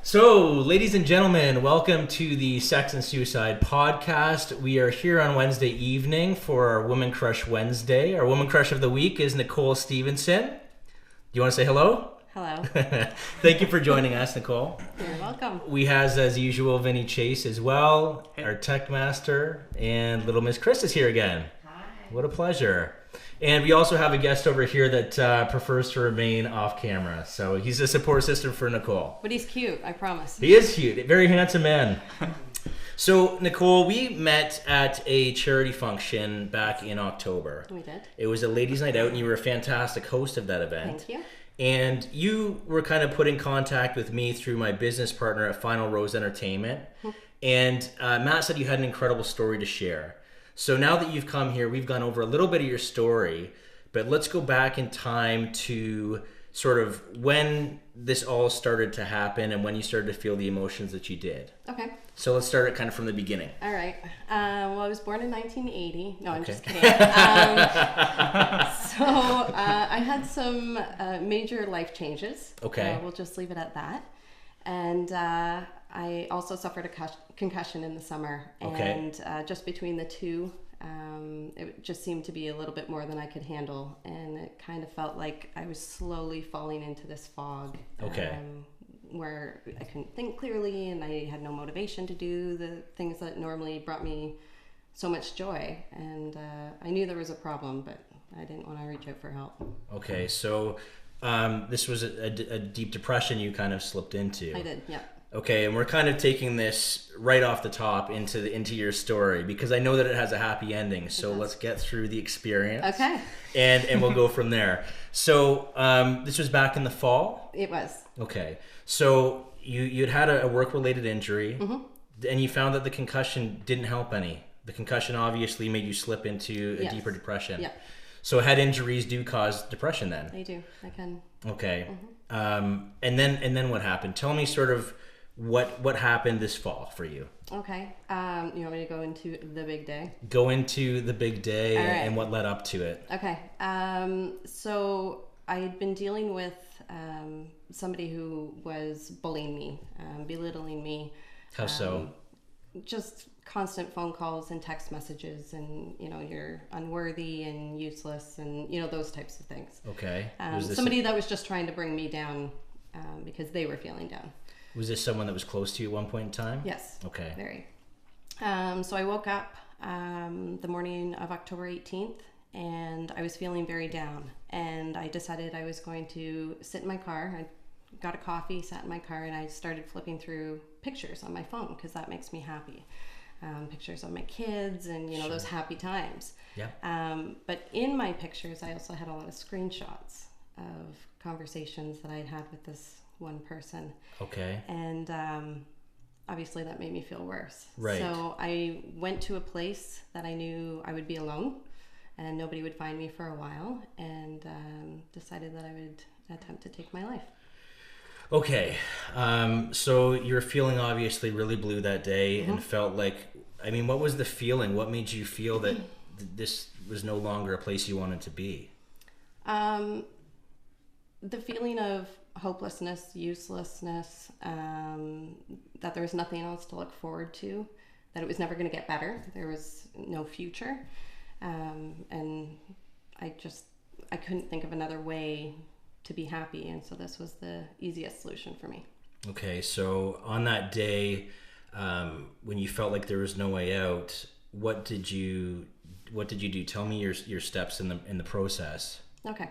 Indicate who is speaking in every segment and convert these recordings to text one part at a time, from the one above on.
Speaker 1: So, ladies and gentlemen, welcome to the Sex and Suicide podcast. We are here on Wednesday evening for our Woman Crush Wednesday. Our Woman Crush of the week is Nicolle Stevenson. Do you want to say hello?
Speaker 2: Hello.
Speaker 1: Thank you for joining us, Nicolle.
Speaker 2: You're welcome.
Speaker 1: We has, as usual, Vinny Chase as well, our tech master, and little Miss Chris is here again.
Speaker 3: Hi.
Speaker 1: What a pleasure. And we also have a guest over here that prefers to remain off camera. So he's a support system for Nicolle.
Speaker 2: But he's cute, I promise.
Speaker 1: He is cute. Very handsome man. So, Nicolle, we met at a charity function back in October.
Speaker 2: We did.
Speaker 1: It was a ladies' night out, and you were a fantastic host of that event.
Speaker 2: Thank you.
Speaker 1: And you were kind of put in contact with me through my business partner at Final Rose Entertainment. And Matt said you had an incredible story to share. So now that you've come here, we've gone over a little bit of your story, but let's go back in time to sort of when this all started to happen and when you started to feel the emotions that you did.
Speaker 2: Okay.
Speaker 1: So let's start it kind of from the beginning.
Speaker 2: All right. Well, I was born in 1980. No, I'm
Speaker 1: Okay.
Speaker 2: just kidding. I had some major life changes.
Speaker 1: Okay.
Speaker 2: We'll just leave it at that. And I also suffered a concussion in the summer.
Speaker 1: Okay.
Speaker 2: And just between the two, it just seemed to be a little bit more than I could handle. And it kind of felt like I was slowly falling into this fog.
Speaker 1: Okay.
Speaker 2: Where I couldn't think clearly and I had no motivation to do the things that normally brought me so much joy. And I knew there was a problem, but I didn't want to reach out for help.
Speaker 1: Okay, so this was a deep depression you kind of slipped into.
Speaker 2: I did, yeah.
Speaker 1: Okay, and we're kind of taking this right off the top into your story because I know that it has a happy ending. So let's get through the experience.
Speaker 2: Okay.
Speaker 1: And we'll go from there. So this was back in the fall?
Speaker 2: It was.
Speaker 1: Okay. So you'd had a work-related injury, and you found that the concussion didn't help any. The concussion obviously made you slip into a
Speaker 2: Yes.
Speaker 1: deeper depression.
Speaker 2: Yeah.
Speaker 1: So head injuries do cause depression then?
Speaker 2: They do. I can.
Speaker 1: Okay. And then what happened? Tell me sort of what happened this fall for you.
Speaker 2: Okay. You want me to go into the big day?
Speaker 1: Go into the big day
Speaker 2: All right.
Speaker 1: and what led up to it.
Speaker 2: Okay. So I had been dealing with somebody who was bullying me, belittling me.
Speaker 1: How so?
Speaker 2: Just constant phone calls and text messages and, you're unworthy and useless and, those types of things.
Speaker 1: Okay.
Speaker 2: Somebody that was just trying to bring me down because they were feeling down.
Speaker 1: Was this someone that was close to you at one point in time?
Speaker 2: Yes.
Speaker 1: Okay.
Speaker 2: Very. So I woke up the morning of October 18th and I was feeling very down. And I decided I was going to sit in my car. I got a coffee, sat in my car, and I started flipping through pictures on my phone because that makes me happy. Pictures of my kids and,
Speaker 1: Sure.
Speaker 2: those happy times.
Speaker 1: Yeah.
Speaker 2: But in my pictures, I also had a lot of screenshots of conversations that I'd had with this one person.
Speaker 1: Okay.
Speaker 2: And obviously that made me feel worse.
Speaker 1: Right.
Speaker 2: So I went to a place that I knew I would be alone and nobody would find me for a while, and decided that I would attempt to take my life.
Speaker 1: Okay. So you're feeling obviously really blue that day and felt like, what was the feeling? What made you feel that this was no longer a place you wanted to be?
Speaker 2: The feeling of hopelessness, uselessness, that there was nothing else to look forward to, that it was never going to get better. There was no future. And I couldn't think of another way to be happy. And so this was the easiest solution for me.
Speaker 1: Okay. So on that day, when you felt like there was no way out, what did you do? Tell me your steps in the process.
Speaker 2: Okay.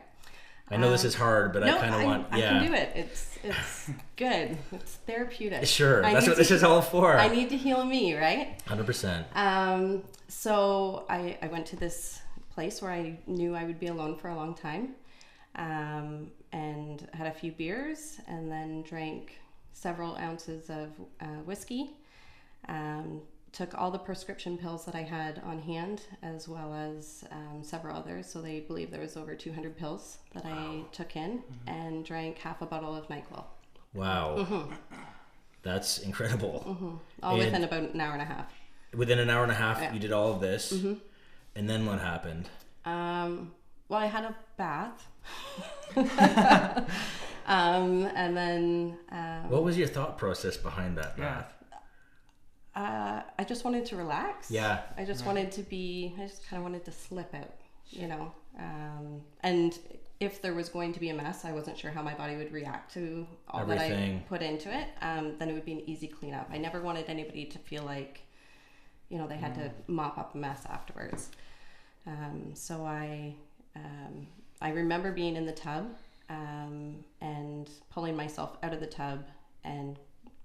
Speaker 1: I know this is hard, but I kind of want.
Speaker 2: I can do it. It's good. It's therapeutic.
Speaker 1: Sure, that's what this is all for.
Speaker 2: I need to heal me, right?
Speaker 1: 100%.
Speaker 2: So I went to this place where I knew I would be alone for a long time, and had a few beers, and then drank several ounces of whiskey. Took all the prescription pills that I had on hand, as well as several others. So they believe there was over 200 pills that I took in, and drank half a bottle of Nicolle.
Speaker 1: Wow. That's incredible.
Speaker 2: All within about an hour and a half.
Speaker 1: Within an hour and a half,
Speaker 2: Yeah.
Speaker 1: you did all of this. And then what happened?
Speaker 2: Well, I had a bath. And then
Speaker 1: What was your thought process behind that, Matt?
Speaker 2: I just wanted to relax.
Speaker 1: Yeah.
Speaker 2: I just wanted to I just kind of wanted to slip out, you know. And if there was going to be a mess, I wasn't sure how my body would react to all
Speaker 1: Everything
Speaker 2: that I put into it. Then it would be an easy cleanup. I never wanted anybody to feel like, you know, they had to mop up a mess afterwards. So I remember being in the tub and pulling myself out of the tub and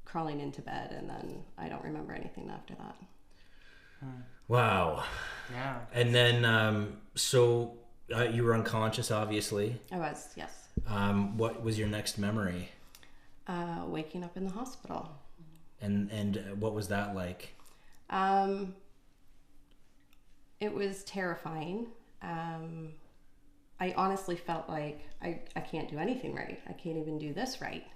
Speaker 2: crawling into bed, and then I don't remember anything after that.
Speaker 1: Wow.
Speaker 3: Yeah.
Speaker 1: And then, so you were unconscious, obviously.
Speaker 2: I was, yes.
Speaker 1: What was your next memory?
Speaker 2: Waking up in the hospital.
Speaker 1: And what was that like?
Speaker 2: It was terrifying. I honestly felt like I can't do anything right. I can't even do this right.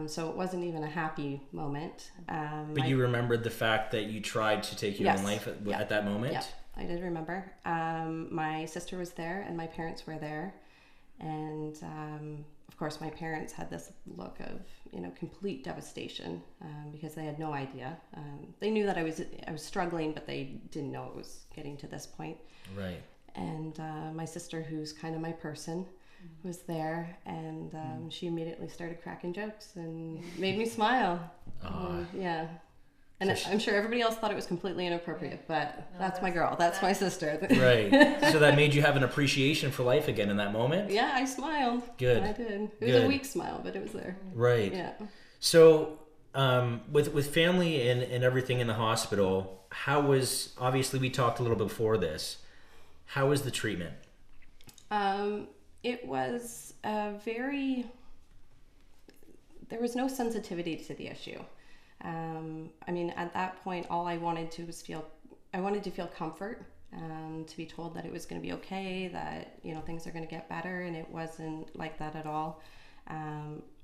Speaker 2: So it wasn't even a happy moment.
Speaker 1: But you remembered the fact that you tried to take your own life at that moment?
Speaker 2: Yeah, I did remember. My sister was there and my parents were there. And of course my parents had this look of, you know, complete devastation because they had no idea. They knew that I was struggling, but they didn't know it was getting to this point.
Speaker 1: Right.
Speaker 2: And my sister, who's kind of my person, was there, and she immediately started cracking jokes and made me smile. Yeah. And I'm sure everybody else thought it was completely inappropriate, but that's my girl. That's my sister.
Speaker 1: Right. So that made you have an appreciation for life again in that moment?
Speaker 2: Yeah, I smiled.
Speaker 1: Good.
Speaker 2: I did. It was a weak smile, but it was there.
Speaker 1: Right.
Speaker 2: Yeah.
Speaker 1: So with family and everything in the hospital, how was, obviously we talked a little bit before this, how was the treatment?
Speaker 2: It was there was no sensitivity to the issue. I mean, at that point, all I wanted to feel comfort, to be told that it was going to be okay, that, you know, things are going to get better, and it wasn't like that at all.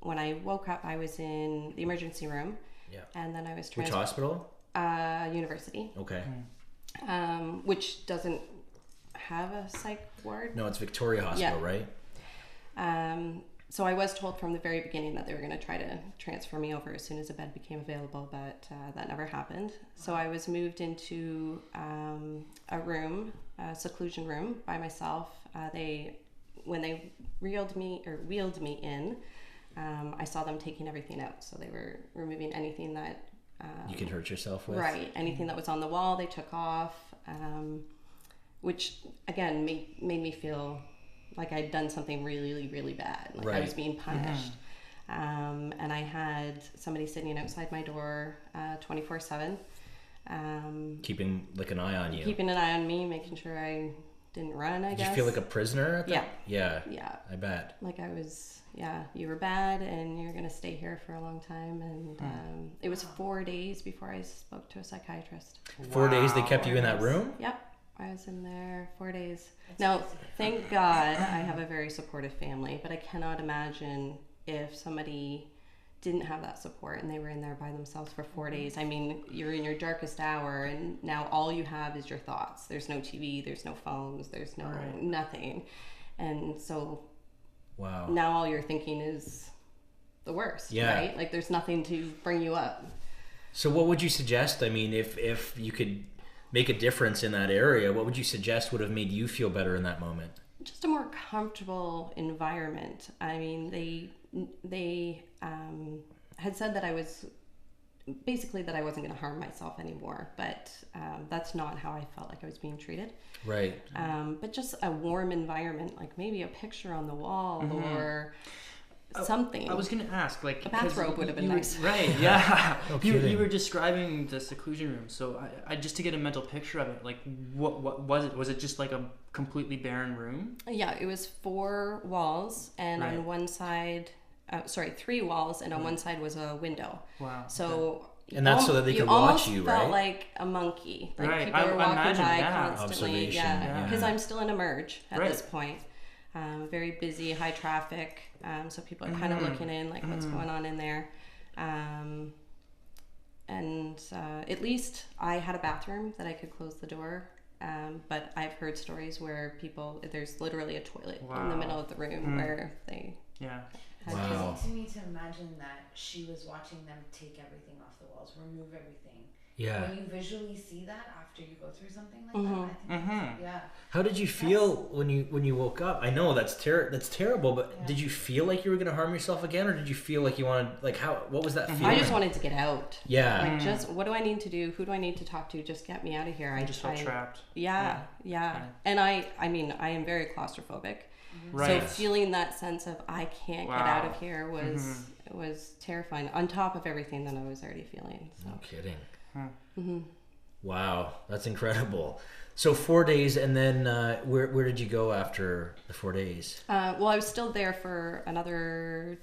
Speaker 2: When I woke up, I was in the emergency room.
Speaker 1: Yeah.
Speaker 2: And then I was
Speaker 1: Which hospital?
Speaker 2: University.
Speaker 1: Okay.
Speaker 2: Which doesn't have a psych ward.
Speaker 1: No, it's Victoria Hospital, right?
Speaker 2: So I was told from the very beginning that they were going to try to transfer me over as soon as a bed became available, but that never happened. So I was moved into a room, a seclusion room by myself. When they wheeled me in, I saw them taking everything out. So they were removing anything that
Speaker 1: you could hurt yourself with.
Speaker 2: Right. Anything that was on the wall, they took off, which again made me feel like I'd done something really, really bad. Like I was being punished. And I had somebody sitting outside my door 24/7.
Speaker 1: Keeping like an eye on you.
Speaker 2: Keeping an eye on me, making sure I didn't run, I guess.
Speaker 1: Did you feel like a prisoner at that?
Speaker 2: Yeah.
Speaker 1: I bet.
Speaker 2: Like I was, you were bad and you're going to stay here for a long time. And it was 4 days before I spoke to a psychiatrist.
Speaker 1: 4 days they kept you in that room?
Speaker 2: Yep. I was in there 4 days. Now, thank God I have a very supportive family, but I cannot imagine if somebody didn't have that support and they were in there by themselves for 4 days. I mean, you're in your darkest hour and now all you have is your thoughts. There's no TV, there's no phones, there's no nothing. And so now all you're thinking is the worst, right? Like there's nothing to bring you up.
Speaker 1: So what would you suggest? I mean, if you could make a difference in that area, what would you suggest would have made you feel better in that moment?
Speaker 2: Just a more comfortable environment. I mean, they had said that I was basically that I wasn't going to harm myself anymore, but that's not how I felt like I was being treated.
Speaker 1: Right.
Speaker 2: But just a warm environment, like maybe a picture on the wall or something.
Speaker 3: I was going to ask, like,
Speaker 2: a bathrobe would have been nice.
Speaker 3: Right, yeah. You were describing the seclusion room, so I just to get a mental picture of it, like, what was it? Was it just like a completely barren room?
Speaker 2: Yeah, it was 4 walls, and on one side, 3 walls, and on one side was a window.
Speaker 3: Wow.
Speaker 2: So.
Speaker 1: And that's so that they could watch you, right?
Speaker 2: Felt like a monkey. Like people were
Speaker 3: I
Speaker 2: walking
Speaker 3: imagine
Speaker 2: by
Speaker 3: that.
Speaker 2: constantly.
Speaker 1: Observation,
Speaker 2: Because I'm still in emerge at this point. Very busy, high traffic. So people are kind of looking in, like what's going on in there. And at least I had a bathroom that I could close the door. But I've heard stories where there's literally a toilet in the middle of the room where they...
Speaker 3: Yeah.
Speaker 2: had
Speaker 1: Wow.
Speaker 4: It's crazy to me to imagine that she was watching them take everything off the walls, remove everything.
Speaker 1: Yeah.
Speaker 4: When you visually see that after you go through something like
Speaker 2: Mm-hmm.
Speaker 4: that, I think that's, yeah.
Speaker 1: How did you feel when you woke up? I know that's terrible, but
Speaker 4: Yeah.
Speaker 1: did you feel like you were going to harm yourself again, or did you feel like you wanted, like, what was that feeling?
Speaker 2: I just wanted to get out.
Speaker 1: Yeah.
Speaker 2: Like, just what do I need to do? Who do I need to talk to? Just get me out of here.
Speaker 3: I just felt trapped.
Speaker 2: Yeah. And I mean, I am very claustrophobic.
Speaker 3: Right.
Speaker 2: So feeling that sense of I can't get out of here was terrifying. On top of everything that I was already feeling. So.
Speaker 1: No kidding.
Speaker 2: Mm-hmm.
Speaker 1: Wow, that's incredible. So 4 days, and then where did you go after the 4 days?
Speaker 2: Well, I was still there for another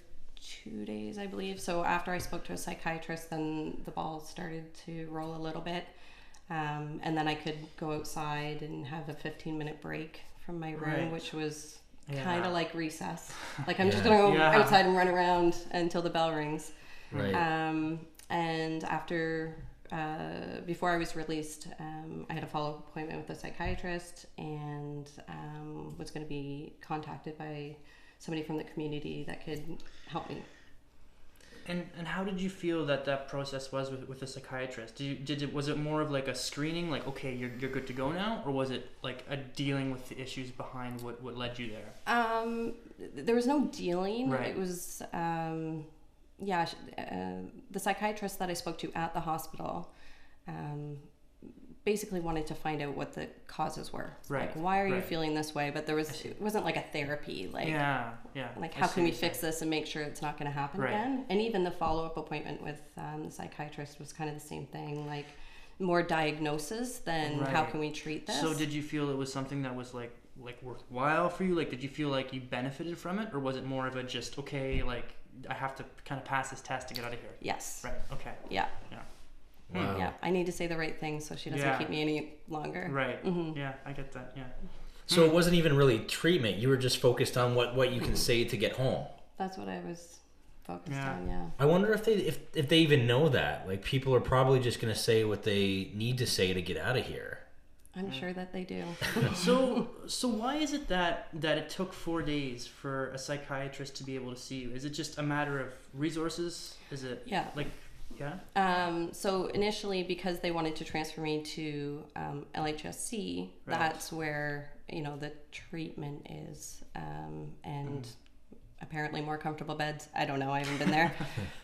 Speaker 2: 2 days, I believe. So after I spoke to a psychiatrist, then the ball started to roll a little bit. And then I could go outside and have a 15-minute break from my room, which was kind of like recess. Like I'm just going to go outside and run around until the bell rings.
Speaker 1: Right.
Speaker 2: And after... before I was released, I had a follow-up appointment with a psychiatrist and was going to be contacted by somebody from the community that could help me.
Speaker 3: And how did you feel that process was with a psychiatrist? Was it more of like a screening, like, okay, you're good to go now, or was it like a dealing with the issues behind what led you there?
Speaker 2: There was no dealing.
Speaker 3: Right.
Speaker 2: It was the psychiatrist that I spoke to at the hospital basically wanted to find out what the causes were.
Speaker 3: Right.
Speaker 2: Like, why are you feeling this way? But it wasn't like a therapy. Like, like how can we fix this and make sure it's not going to happen again? And even the follow-up appointment with the psychiatrist was kind of the same thing. Like, more diagnosis than how can we treat this.
Speaker 3: So did you feel it was something that was like worthwhile for you? Like, did you feel like you benefited from it, or was it more of a just, okay, like, I have to kind of pass this test to get out of here?
Speaker 2: Yes.
Speaker 3: Right. Okay.
Speaker 2: Yeah.
Speaker 1: Wow.
Speaker 2: Yeah. I need to say the right thing so she doesn't keep me any longer.
Speaker 3: Right. Yeah, I get that. Yeah.
Speaker 1: So it wasn't even really treatment. You were just focused on what you can say to get home.
Speaker 2: That's what I was focused on. Yeah.
Speaker 1: I wonder if they even know that. Like, people are probably just going to say what they need to say to get out of here.
Speaker 2: I'm sure that they do.
Speaker 3: So why is it that it took 4 days for a psychiatrist to be able to see you? Is it just a matter of resources? Is it
Speaker 2: So initially, because they wanted to transfer me to LHSC, that's where the treatment is, and apparently more comfortable beds. I don't know. I haven't been there,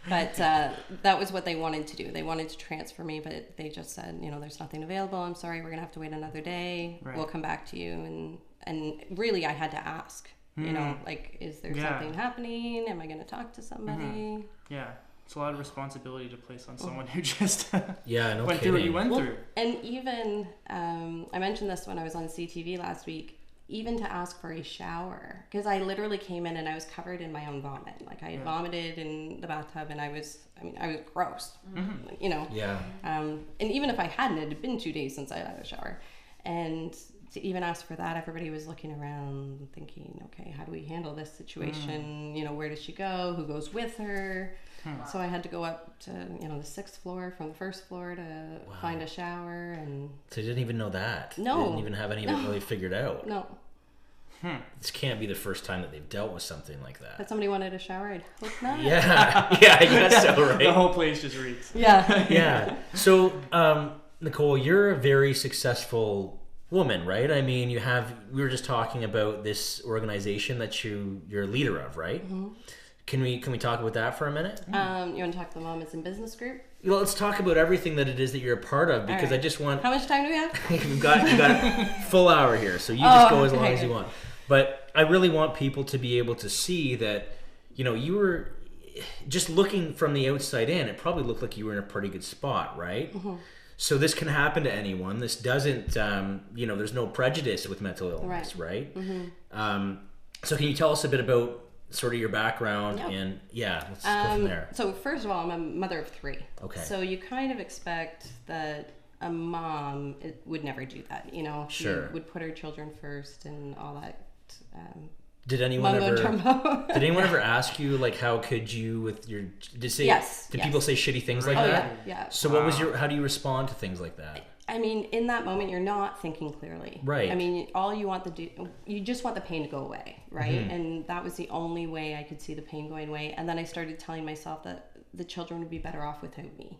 Speaker 2: but that was what they wanted to do. They wanted to transfer me, but they just said, there's nothing available. I'm sorry, we're gonna have to wait another day.
Speaker 3: Right.
Speaker 2: We'll come back to you. And really, I had to ask. Like, is there something happening? Am I gonna talk to somebody?
Speaker 3: Yeah. It's a lot of responsibility to place on someone who just
Speaker 1: no
Speaker 3: went through what you went through.
Speaker 2: And even, I mentioned this when I was on CTV last week, even to ask for a shower, because I literally came in and I was covered in my own vomit. Like, I had vomited in the bathtub and I was gross, and even if I hadn't, it had been 2 days since I had a shower. And to even ask for that, everybody was looking around thinking, okay, how do we handle this situation? Where does she go? Who goes with her? So I had to go up to, the 6th floor from the 1st floor to find a shower. And
Speaker 1: So you didn't even know that?
Speaker 2: No.
Speaker 1: They didn't even have any of it really figured out?
Speaker 2: No.
Speaker 1: This can't be the first time that they've dealt with something like that.
Speaker 2: But somebody wanted a shower, I'd hope not.
Speaker 1: Yeah, I guess so, right?
Speaker 3: The whole place just reeks.
Speaker 2: Yeah.
Speaker 1: Yeah. So, Nicolle, you're a very successful woman, right? I mean, we were just talking about this organization that you're a leader of, right? Mm-hmm. Can we talk about that for a minute?
Speaker 2: You want to talk to the Mamas in Business group?
Speaker 1: Well, let's talk about everything that it is that you're a part of, because I just want...
Speaker 2: How much time do we have?
Speaker 1: you got a full hour here, so you just go as long as you want. But I really want people to be able to see that, you were just looking from the outside in, it probably looked like you were in a pretty good spot, right? Mm-hmm. So this can happen to anyone. This doesn't, there's no prejudice with mental illness, right? Mm-hmm. So can you tell us a bit about sort of your background and let's go from there.
Speaker 2: So first of all, I'm a mother of 3.
Speaker 1: Okay.
Speaker 2: So you kind of expect that a mom would never do that,
Speaker 1: Sure.
Speaker 2: She would put her children first and all that.
Speaker 1: Did anyone ever ask you, like, how could you with your... Did people say shitty things like that?
Speaker 2: Yeah.
Speaker 1: So how do you respond to things like that?
Speaker 2: I mean, in that moment, you're not thinking clearly.
Speaker 1: Right.
Speaker 2: I mean, you just want the pain to go away, right? And that was the only way I could see the pain going away. And then I started telling myself that the children would be better off without me.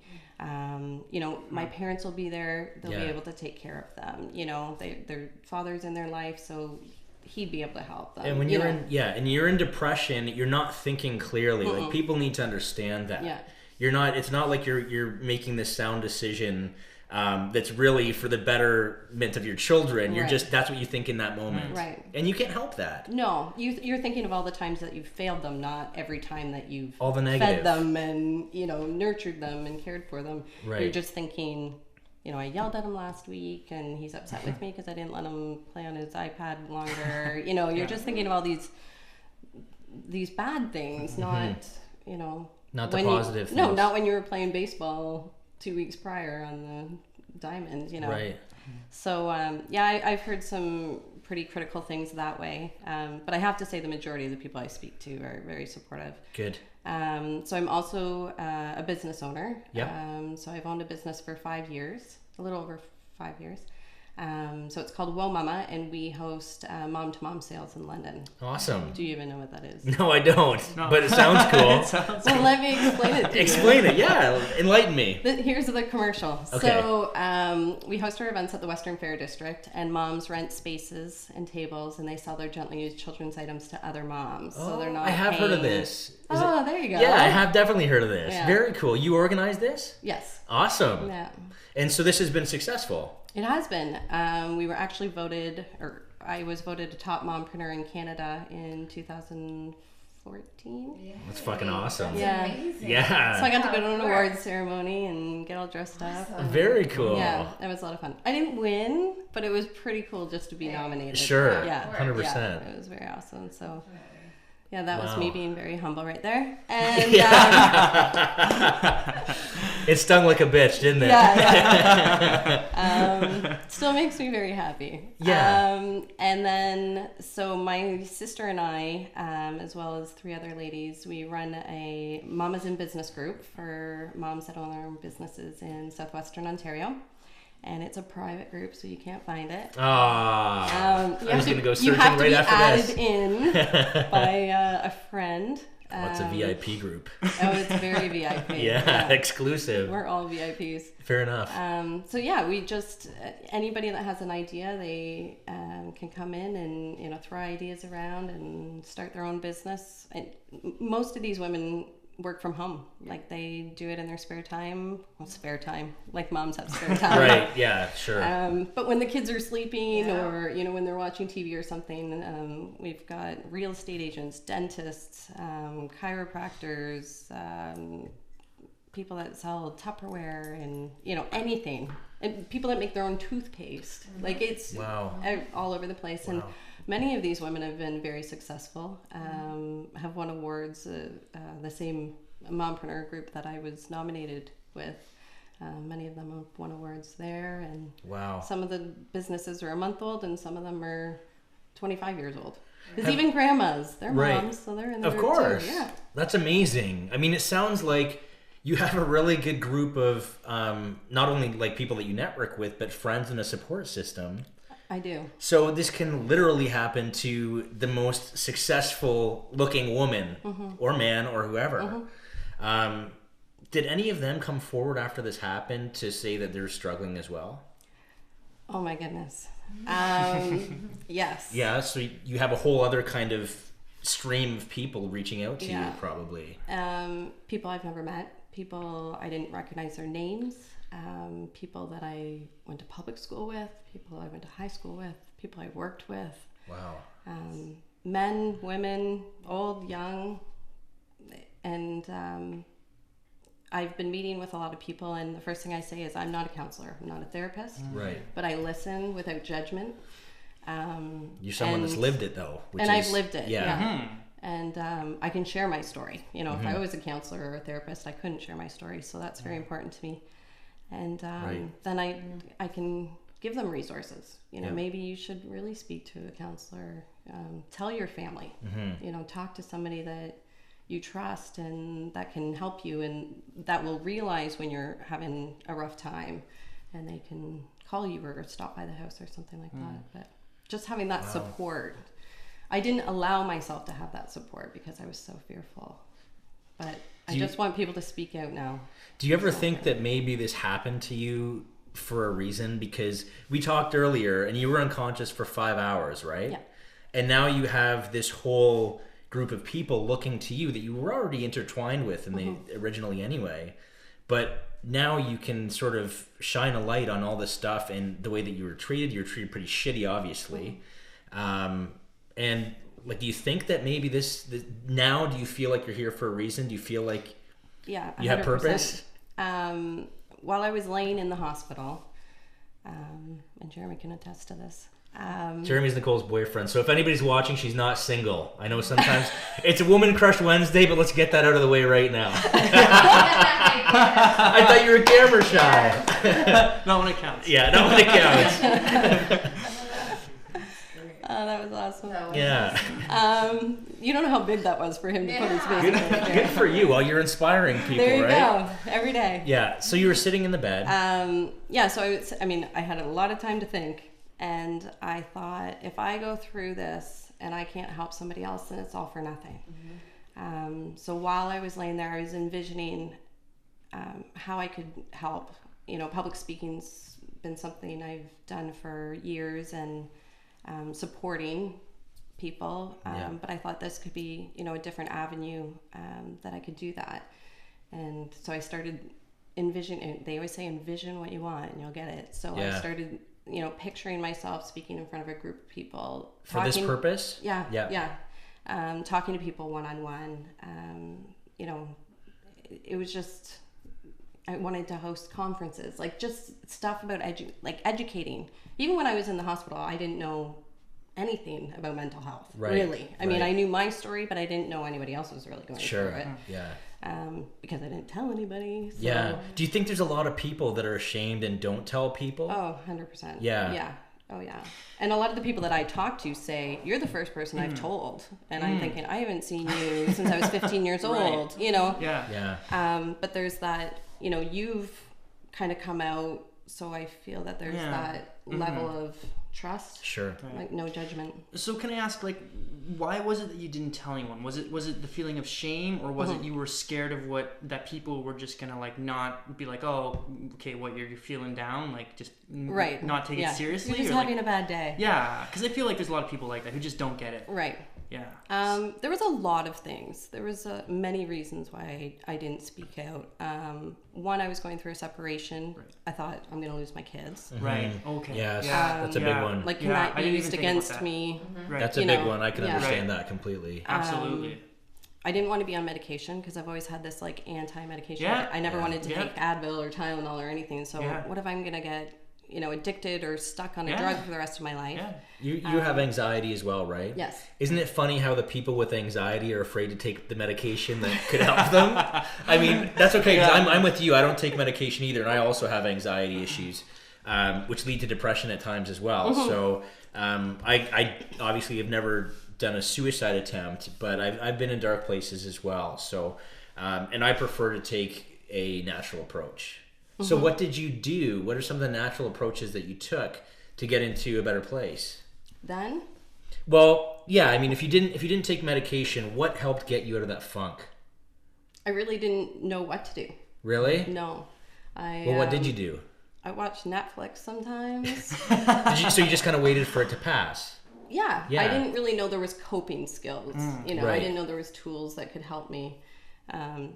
Speaker 2: You know, my parents will be there. They'll be able to take care of them. You know, their father's in their life, so he'd be able to help them.
Speaker 1: And when you're in depression, you're not thinking clearly. Like, people need to understand that.
Speaker 2: Yeah.
Speaker 1: It's not like you're making this sound decision that's really for the betterment of your children. You're
Speaker 2: Right.
Speaker 1: that's what you think in that moment.
Speaker 2: Right.
Speaker 1: And you can't help that.
Speaker 2: No, you're thinking of all the times that you've failed them, not every time that you've
Speaker 1: All the negative.
Speaker 2: fed them and, you know, nurtured them and cared for them.
Speaker 1: Right.
Speaker 2: You're just thinking, you know, I yelled at him last week and he's upset with me because I didn't let him play on his iPad longer. You know, you're just thinking of all these bad things, not, you know.
Speaker 1: Not the
Speaker 2: when
Speaker 1: positive
Speaker 2: No,
Speaker 1: things.
Speaker 2: not when you were playing baseball 2 weeks prior on the diamond, you know.
Speaker 1: Right.
Speaker 2: So, I've heard some pretty critical things that way. But I have to say the majority of the people I speak to are very supportive.
Speaker 1: Good.
Speaker 2: So I'm also a business owner.
Speaker 1: Yeah.
Speaker 2: So I've owned a business for 5 years, a little over 5 years. So it's called Whoa Mama, and we host mom-to-mom sales in London.
Speaker 1: Awesome.
Speaker 2: Do you even know what that is?
Speaker 1: No, I don't. But it sounds cool.
Speaker 2: Well, let me explain it to you.
Speaker 1: Explain it. Yeah. Enlighten me.
Speaker 2: Here's the commercial.
Speaker 1: Okay.
Speaker 2: So we host our events at the Western Fair District, and moms rent spaces and tables, and they sell their gently used children's items to other moms. So they're not
Speaker 1: I have heard of
Speaker 2: paying-
Speaker 1: this.
Speaker 2: There you go.
Speaker 1: Yeah, I have definitely heard of this.
Speaker 2: Yeah.
Speaker 1: Very cool. You organized this?
Speaker 2: Yes.
Speaker 1: Awesome.
Speaker 2: Yeah.
Speaker 1: And so this has been successful.
Speaker 2: It has been. We were actually I was voted a top mompreneur in Canada in 2014.
Speaker 1: That's fucking awesome.
Speaker 4: That's
Speaker 2: Yeah.
Speaker 4: amazing.
Speaker 1: Yeah.
Speaker 2: So I got to go to an awards ceremony and get all dressed up.
Speaker 1: Very cool.
Speaker 2: Yeah, it was a lot of fun. I didn't win, but it was pretty cool just to be nominated.
Speaker 1: Sure.
Speaker 2: Yeah.
Speaker 1: 100%.
Speaker 2: Yeah, it was very awesome. So, yeah, that was
Speaker 1: Wow.
Speaker 2: me being very humble right there. And
Speaker 1: It stung like a bitch, didn't it?
Speaker 2: still makes me very happy.
Speaker 1: Yeah.
Speaker 2: And then, so my sister and I, as well as 3 other ladies, we run a Mamas in Business group for moms that own their own businesses in southwestern Ontario. And it's a private group, so you can't find it.
Speaker 1: I was going to go
Speaker 2: You
Speaker 1: searching
Speaker 2: have to
Speaker 1: right
Speaker 2: be
Speaker 1: after
Speaker 2: added
Speaker 1: this.
Speaker 2: in by a friend.
Speaker 1: What's a VIP group?
Speaker 2: Oh, it's very VIP.
Speaker 1: Yeah, exclusive.
Speaker 2: We're all VIPs.
Speaker 1: Fair enough.
Speaker 2: So yeah, we just anybody that has an idea, they can come in and, you know, throw ideas around and start their own business. And most of these women work from home, like they do it in their spare time. Well, spare time, like moms have spare time.
Speaker 1: Right. Yeah. Sure.
Speaker 2: But when the kids are sleeping, or, you know, when they're watching TV or something, we've got real estate agents, dentists, chiropractors, people that sell Tupperware, and, you know, anything, and people that make their own toothpaste. Like, it's
Speaker 1: Wow.
Speaker 2: all over the place. And many of these women have been very successful, have won awards. The same mompreneur group that I was nominated with, many of them have won awards there. And
Speaker 1: Wow.
Speaker 2: some of the businesses are a month old, and some of them are 25 years old. There's even grandmas. They're
Speaker 1: Right.
Speaker 2: moms, so they're in there
Speaker 1: Of course.
Speaker 2: too. Yeah.
Speaker 1: That's amazing. I mean, it sounds like you have a really good group of not only like people that you network with, but friends and a support system.
Speaker 2: I do.
Speaker 1: So this can literally happen to the most successful looking woman or man or whoever. Did any of them come forward after this happened to say that they're struggling as well?
Speaker 2: Oh my goodness. Yes.
Speaker 1: Yeah, so you have a whole other kind of stream of people reaching out to you probably.
Speaker 2: People I've never met, people I didn't recognize their names, people that I went to public school with, people I went to high school with, people I worked with.
Speaker 1: Wow.
Speaker 2: Men, women, old, young, and I've been meeting with a lot of people, and the first thing I say is I'm not a counselor, I'm not a therapist,
Speaker 1: Right.
Speaker 2: but I listen without judgment.
Speaker 1: You're someone that's lived it though.
Speaker 2: I've lived it.
Speaker 1: Yeah.
Speaker 2: Yeah. And I can share my story. You know, if I was a counselor or a therapist, I couldn't share my story. So that's very important to me. And then I can give them resources. You know, maybe you should really speak to a counselor. Tell your family. You know, talk to somebody that you trust and that can help you and that will realize when you're having a rough time and they can call you or stop by the house or something like that. But just having that support, I didn't allow myself to have that support because I was so fearful. But I just want people to speak out now.
Speaker 1: Do you ever think that maybe this happened to you for a reason? Because we talked earlier and you were unconscious for 5 hours, right?
Speaker 2: Yeah.
Speaker 1: And now you have this whole group of people looking to you that you were already intertwined with originally anyway. But now you can sort of shine a light on all this stuff and the way that you were treated. You were treated pretty shitty, obviously. And like, do you think that maybe this now, do you feel like you're here for a reason? Do you feel like you have purpose?
Speaker 2: While I was laying in the hospital, and Jeremy can attest to this.
Speaker 1: Jeremy's Nicole's boyfriend. So if anybody's watching, she's not single. I know sometimes it's a Woman Crush Wednesday, but let's get that out of the way right now. I thought you were camera shy.
Speaker 3: Not when it counts.
Speaker 1: Yeah, not when it counts.
Speaker 2: Oh, that was awesome.
Speaker 1: Yeah.
Speaker 2: You don't know how big that was for him to put his face in there.
Speaker 1: Good for you. Well, you're inspiring people,
Speaker 2: there you
Speaker 1: right?
Speaker 2: go. Every day.
Speaker 1: Yeah. So you were sitting in the bed.
Speaker 2: So I had a lot of time to think, and I thought, if I go through this and I can't help somebody else, then it's all for nothing. So while I was laying there, I was envisioning how I could help. You know, public speaking's been something I've done for years, and supporting people, but I thought this could be, a different avenue that I could do that. And so I started envisioning. They always say envision what you want and you'll get it. So I started, picturing myself speaking in front of a group of people
Speaker 1: for this purpose.
Speaker 2: Talking to people one-on-one. It was just, I wanted to host conferences, like just stuff about educating. Even when I was in the hospital, I didn't know anything about mental health, really. I mean, I knew my story, but I didn't know anybody else was really going through it. Because I didn't tell anybody. So.
Speaker 1: Yeah. Do you think there's a lot of people that are ashamed and don't tell people?
Speaker 2: Oh, 100%.
Speaker 1: Yeah.
Speaker 2: Oh, yeah. And a lot of the people that I talk to say, you're the first person I've told. And I'm thinking, I haven't seen you since I was 15 years old, But there's that, you've kind of come out, so I feel that there's that level of trust.
Speaker 1: Sure.
Speaker 2: Like no judgment.
Speaker 3: So can I ask, why was it that you didn't tell anyone? Was it the feeling of shame, or was it you were scared of that people were just gonna not be like, oh, okay, what you're feeling down, just not take it seriously?
Speaker 2: You're just having a bad day.
Speaker 3: Yeah, because I feel like there's a lot of people like that who just don't get it.
Speaker 2: Right.
Speaker 3: Yeah.
Speaker 2: There was a lot of things. There was many reasons why I didn't speak out. One, I was going through a separation. Right. I thought I'm going to lose my kids.
Speaker 3: Right. Okay.
Speaker 1: Yes. That's a big one.
Speaker 2: Like, can that be used against me?
Speaker 3: Right.
Speaker 1: That's a big one. I can understand that completely.
Speaker 3: Absolutely.
Speaker 2: I didn't want to be on medication because I've always had this anti-medication. I never wanted to take Advil or Tylenol or anything. So what if I'm going to get addicted or stuck on a drug for the rest of my life?
Speaker 1: You have anxiety as well, right?
Speaker 2: Yes.
Speaker 1: Isn't it funny how the people with anxiety are afraid to take the medication that could help them? I mean, that's okay, because I'm with you. I don't take medication either, and I also have anxiety issues, which lead to depression at times as well. So I obviously have never done a suicide attempt, but I've been in dark places as well. So, and I prefer to take a natural approach. So what did you do? What are some of the natural approaches that you took to get into a better place?
Speaker 2: Then?
Speaker 1: Well, yeah, I mean, if you didn't take medication, what helped get you out of that funk?
Speaker 2: I really didn't know what to do.
Speaker 1: Really?
Speaker 2: No.
Speaker 1: Well, what did you do?
Speaker 2: I watched Netflix sometimes.
Speaker 1: So you just kind of waited for it to pass?
Speaker 2: Yeah. I didn't really know there was coping skills. I didn't know there was tools that could help me.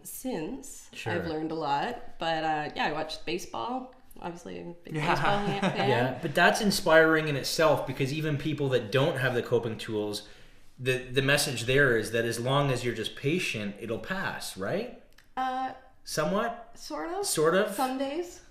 Speaker 2: Since I've learned a lot, but I watched baseball. Obviously, I'm a big baseball fan.
Speaker 1: Yeah, but that's inspiring in itself, because even people that don't have the coping tools, the message there is that as long as you're just patient, it'll pass, right? Somewhat.
Speaker 2: Sort of. Some days.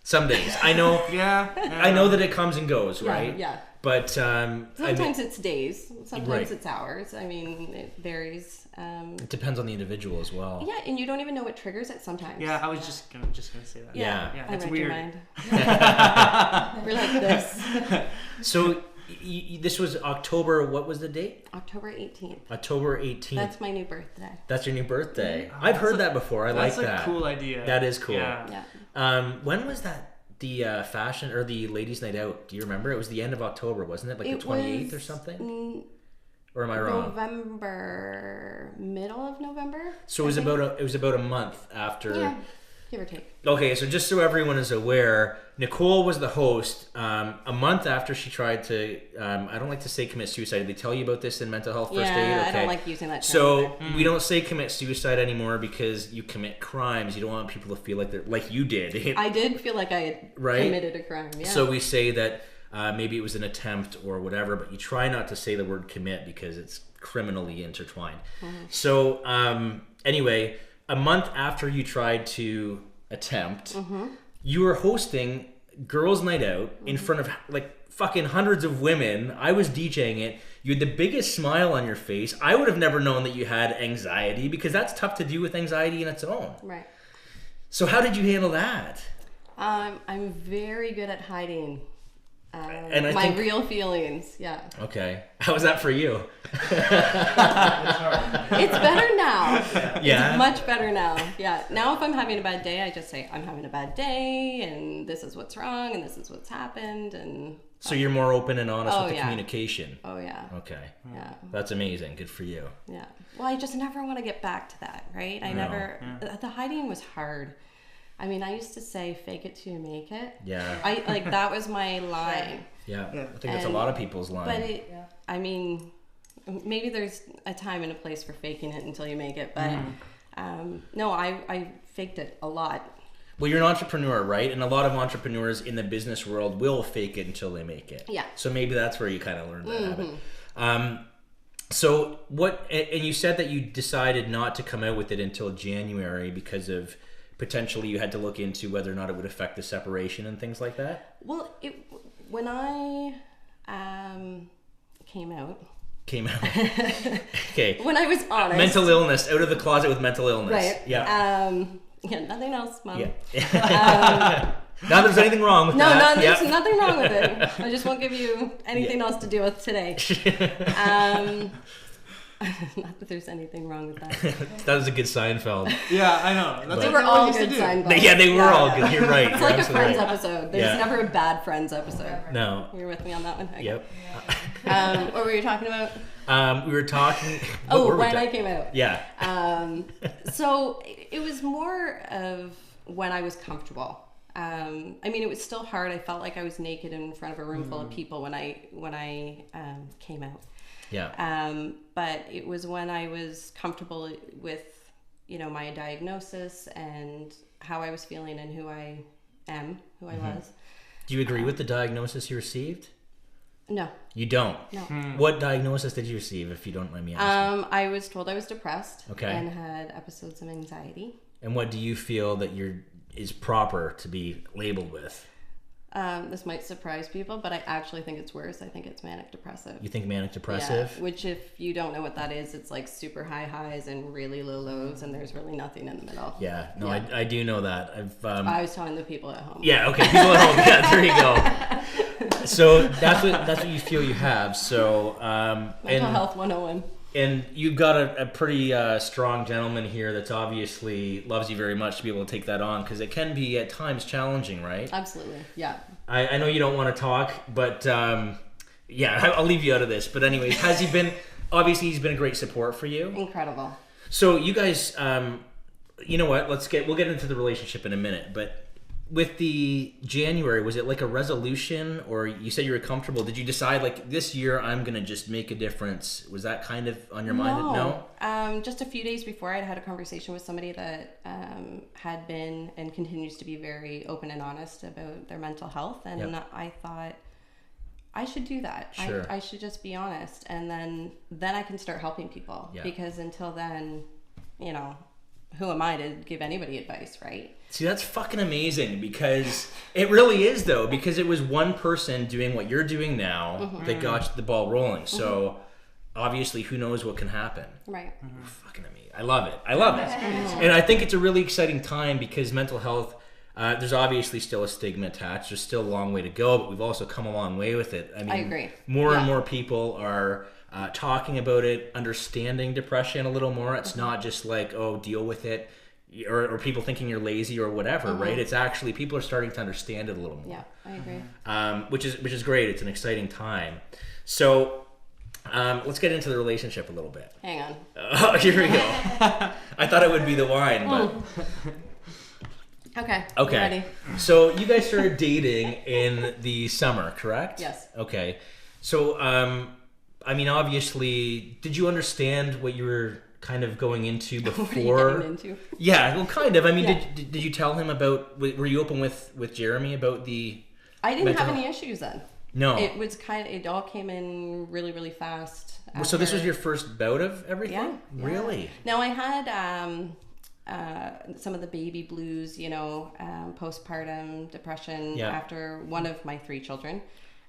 Speaker 1: I know.
Speaker 3: Yeah.
Speaker 1: I know that it comes and goes, right?
Speaker 2: Yeah.
Speaker 1: But
Speaker 2: sometimes it's days, sometimes it's hours. I mean, it varies.
Speaker 1: It depends on the individual as well.
Speaker 2: Yeah, and you don't even know what triggers it sometimes.
Speaker 3: Yeah, I was just gonna say that.
Speaker 1: Yeah.
Speaker 3: It's
Speaker 2: read
Speaker 3: weird.
Speaker 2: Your mind. We're like this.
Speaker 1: So this was October. What was the date?
Speaker 2: October 18th.
Speaker 1: October 18th.
Speaker 2: That's my new birthday.
Speaker 1: That's your new birthday. I've heard that before. I like that.
Speaker 3: That's a cool idea.
Speaker 1: That is cool.
Speaker 3: Yeah.
Speaker 1: When was that fashion or the ladies' night out? Do you remember? It was the end of October, wasn't it? Like the 28th or something? Or am I wrong?
Speaker 2: November, middle of November.
Speaker 1: So it was about a month after.
Speaker 2: Yeah, give or take.
Speaker 1: Okay, so just so everyone is aware, Nicolle was the host a month after she tried to, I don't like to say commit suicide. Did they tell you about this in mental health first aid?
Speaker 2: Yeah,
Speaker 1: Okay.
Speaker 2: I don't like using that term.
Speaker 1: So we don't say commit suicide anymore because you commit crimes. You don't want people to feel like they're, like you did.
Speaker 2: I did feel like I had committed a crime, yeah.
Speaker 1: So we say that maybe it was an attempt or whatever, but you try not to say the word commit because it's criminally intertwined. So anyway, a month after you tried to attempt, you were hosting girls' night out in front of like fucking hundreds of women. I was DJing it. You had the biggest smile on your face. I would have never known that you had anxiety because that's tough to do with anxiety in its own.
Speaker 2: Right.
Speaker 1: So how did you handle that?
Speaker 2: I'm very good at hiding
Speaker 1: And I
Speaker 2: my
Speaker 1: think,
Speaker 2: real feelings. Yeah.
Speaker 1: okay. How was that for you?
Speaker 2: It's better now.
Speaker 1: Yeah.
Speaker 2: It's much better now. Yeah. Now if I'm having a bad day, I just say I'm having a bad day and this is what's wrong and this is what's happened and
Speaker 1: So you're more open and honest with the
Speaker 2: yeah.
Speaker 1: communication.
Speaker 2: oh yeah.
Speaker 1: Okay.
Speaker 2: Yeah.
Speaker 1: That's amazing. Good for you.
Speaker 2: Yeah. Well, I just never want to get back to that, right? The hiding was hard. I mean, I used to say fake it till you make it.
Speaker 1: Yeah.
Speaker 2: I like that was my line.
Speaker 1: Yeah. I think that's a lot of people's line.
Speaker 2: But I mean, maybe there's a time and a place for faking it until you make it, but no, I faked it a lot.
Speaker 1: Well, you're an entrepreneur, right? And a lot of entrepreneurs in the business world will fake it until they make it.
Speaker 2: Yeah.
Speaker 1: So maybe that's where you kind of learned that habit. So what, and you said that you decided not to come out with it until January because of potentially you had to look into whether or not it would affect the separation and things like that?
Speaker 2: Well, when I came out.
Speaker 1: Okay.
Speaker 2: When I was honest.
Speaker 1: Mental illness, out of the closet with mental illness.
Speaker 2: Right.
Speaker 1: Yeah.
Speaker 2: Yeah, nothing else, Mom.
Speaker 1: Yeah. Not that there's anything wrong with that.
Speaker 2: No, there's nothing wrong with it. I just won't give you anything else to deal with today. Not that there's anything wrong with that.
Speaker 1: That was a good Seinfeld.
Speaker 3: Yeah, I know. That's
Speaker 2: They
Speaker 3: what
Speaker 2: were all
Speaker 3: used to
Speaker 2: good
Speaker 3: do.
Speaker 2: Seinfeld.
Speaker 1: Yeah, they were all good. You're right.
Speaker 2: It's
Speaker 1: You're
Speaker 2: like a
Speaker 1: absolutely
Speaker 2: Friends
Speaker 1: right.
Speaker 2: episode. There's never a bad Friends episode.
Speaker 1: No.
Speaker 2: You're with me on that one? Okay.
Speaker 1: Yep.
Speaker 2: What were you talking about?
Speaker 1: We were talking.
Speaker 2: When I came out.
Speaker 1: Yeah.
Speaker 2: So it was more of when I was comfortable. I mean, it was still hard. I felt like I was naked in front of a room full of people when I came out.
Speaker 1: Yeah.
Speaker 2: But it was when I was comfortable with, my diagnosis and how I was feeling and who I am, who I was.
Speaker 1: Do you agree with the diagnosis you received?
Speaker 2: No.
Speaker 1: You don't?
Speaker 2: No.
Speaker 1: What diagnosis did you receive, if you don't mind me asking?
Speaker 2: I was told I was depressed.
Speaker 1: Okay.
Speaker 2: And had episodes of anxiety.
Speaker 1: And what do you feel that is proper to be labeled with?
Speaker 2: This might surprise people, but I actually think it's worse. I think it's manic depressive.
Speaker 1: You think manic depressive?
Speaker 2: Yeah, which if you don't know what that is, it's like super high highs and really low lows, and there's really nothing in the middle.
Speaker 1: Yeah, no, yeah. I do know that.
Speaker 2: I was telling the people at home.
Speaker 1: Yeah, okay, people at home. Yeah, there you go. So that's what you feel you have. So
Speaker 2: Mental health 101.
Speaker 1: And you've got a pretty strong gentleman here that's obviously loves you very much to be able to take that on, because it can be at times challenging, right?
Speaker 2: Absolutely, yeah.
Speaker 1: I know you don't want to talk, but yeah, I'll leave you out of this. But anyways, has he been, obviously he's been a great support for you.
Speaker 2: Incredible.
Speaker 1: So you guys, you know what, we'll get into the relationship in a minute, but with the January, was it like a resolution, or you said you were comfortable? Did you decide like this year I'm gonna just make a difference? Was that kind of on your mind? No.
Speaker 2: Just a few days before, I'd had a conversation with somebody that had been and continues to be very open and honest about their mental health, and I thought I should do that.
Speaker 1: Sure.
Speaker 2: I should just be honest, and then I can start helping people.
Speaker 1: Yeah.
Speaker 2: Because until then, who am I to give anybody advice, right?
Speaker 1: See, that's fucking amazing, because it really is, though, because it was one person doing what you're doing now that got the ball rolling. So obviously, who knows what can happen.
Speaker 2: Right.
Speaker 1: Fucking amazing. I love it. And I think it's a really exciting time, because mental health, there's obviously still a stigma attached. There's still a long way to go, but we've also come a long way with it. I mean,
Speaker 2: I agree.
Speaker 1: More and more people are talking about it, understanding depression a little more. It's not just like, oh, deal with it. or people thinking you're lazy or whatever,
Speaker 2: Mm-hmm.
Speaker 1: right? It's actually people are starting to understand it a little more.
Speaker 2: Yeah, I agree.
Speaker 1: Which is great. It's an exciting time. So let's get into the relationship a little bit.
Speaker 2: Hang on.
Speaker 1: Oh, here we go. I thought it would be the wine, but
Speaker 2: Okay.
Speaker 1: okay.
Speaker 2: Ready?
Speaker 1: So you guys started dating in the summer, correct?
Speaker 2: Yes.
Speaker 1: Okay. So I mean, obviously, did you understand what you were kind of going into before?
Speaker 2: What are you getting into?
Speaker 1: Yeah, well, kind of. I mean,
Speaker 2: Yeah.
Speaker 1: did you tell him about? Were you open with Jeremy about the?
Speaker 2: I didn't
Speaker 1: mental
Speaker 2: have
Speaker 1: health?
Speaker 2: any issues then.
Speaker 1: No.
Speaker 2: It was it all came in really, really fast.
Speaker 1: So this was
Speaker 2: after-
Speaker 1: your first bout of everything?
Speaker 2: Yeah.
Speaker 1: Really?
Speaker 2: Now I had some of the baby blues, postpartum depression
Speaker 1: Yeah.
Speaker 2: after one of my 3 children,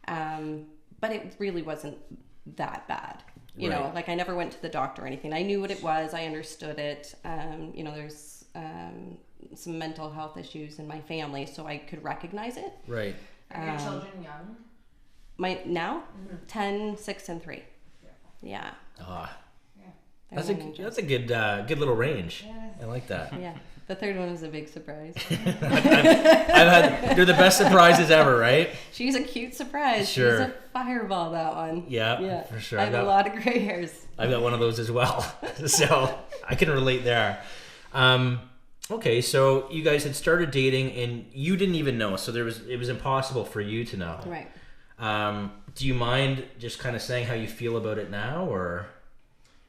Speaker 2: but it really wasn't that bad. You know,
Speaker 1: Right.
Speaker 2: like I never went to the doctor or anything. I knew what it was. I understood it. There's some mental health issues in my family, so I could recognize it.
Speaker 1: Right.
Speaker 4: Are your children young?
Speaker 2: My now, 10, 6, and 3. Yeah.
Speaker 1: Ah,
Speaker 2: they're
Speaker 1: that's a
Speaker 2: young.
Speaker 1: that's a good little range. I like that.
Speaker 2: Yeah. The third one was a big surprise.
Speaker 1: I've had they're the best surprises ever, right?
Speaker 2: She's a cute surprise.
Speaker 1: Sure.
Speaker 2: She's a fireball, that one.
Speaker 1: Yeah, for sure.
Speaker 2: I have a lot of gray hairs.
Speaker 1: I've got one of those as well, so I can relate there. Okay, so you guys had started dating and you didn't even know, so it was impossible for you to know.
Speaker 2: Right.
Speaker 1: Do you mind just kind of saying how you feel about it now, or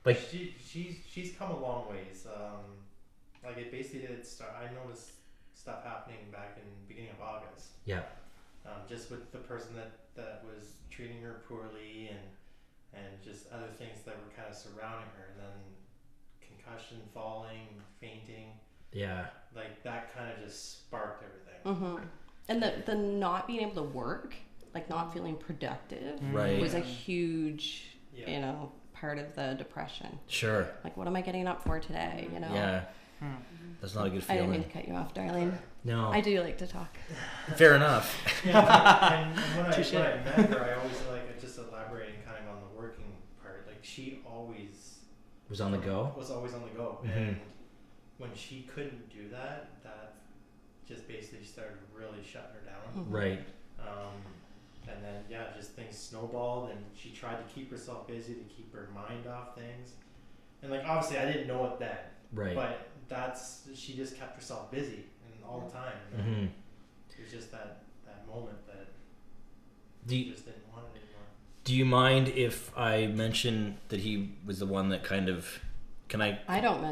Speaker 1: like?
Speaker 5: She's come a long ways. Like it basically did start. I noticed stuff happening back in the beginning of August.
Speaker 1: Yeah.
Speaker 5: Just with the person that was treating her poorly and just other things that were kind of surrounding her, and then concussion, falling, fainting.
Speaker 1: Yeah.
Speaker 5: Like that kind of just sparked everything.
Speaker 2: Mm-hmm. And the not being able to work, like not feeling productive,
Speaker 1: Right.
Speaker 2: was a huge,
Speaker 5: Yeah.
Speaker 2: part of the depression.
Speaker 1: Sure.
Speaker 2: Like, what am I getting up for today?
Speaker 1: Yeah. That's not a good
Speaker 2: I didn't mean
Speaker 1: feeling.
Speaker 2: to cut you off, darling.
Speaker 1: No.
Speaker 2: I do like to talk.
Speaker 1: Fair enough.
Speaker 5: Yeah, and when I
Speaker 3: Touche.
Speaker 5: met her, I always just elaborating kind of on the working part. Like she always
Speaker 1: Was on the go.
Speaker 5: was always on the go,
Speaker 1: Mhm.
Speaker 5: and when she couldn't do that just basically started really shutting her down.
Speaker 1: Right.
Speaker 5: And then just things snowballed, and she tried to keep herself busy to keep her mind off things. And like obviously, I didn't know it then,
Speaker 1: Right.
Speaker 5: but she just kept herself busy and all the time. And
Speaker 1: Mm-hmm.
Speaker 5: it was just that moment that
Speaker 1: Do
Speaker 5: she
Speaker 1: you,
Speaker 5: just didn't want it anymore.
Speaker 1: do you mind if I mention that he was the one that kind of? Can I?
Speaker 2: I don't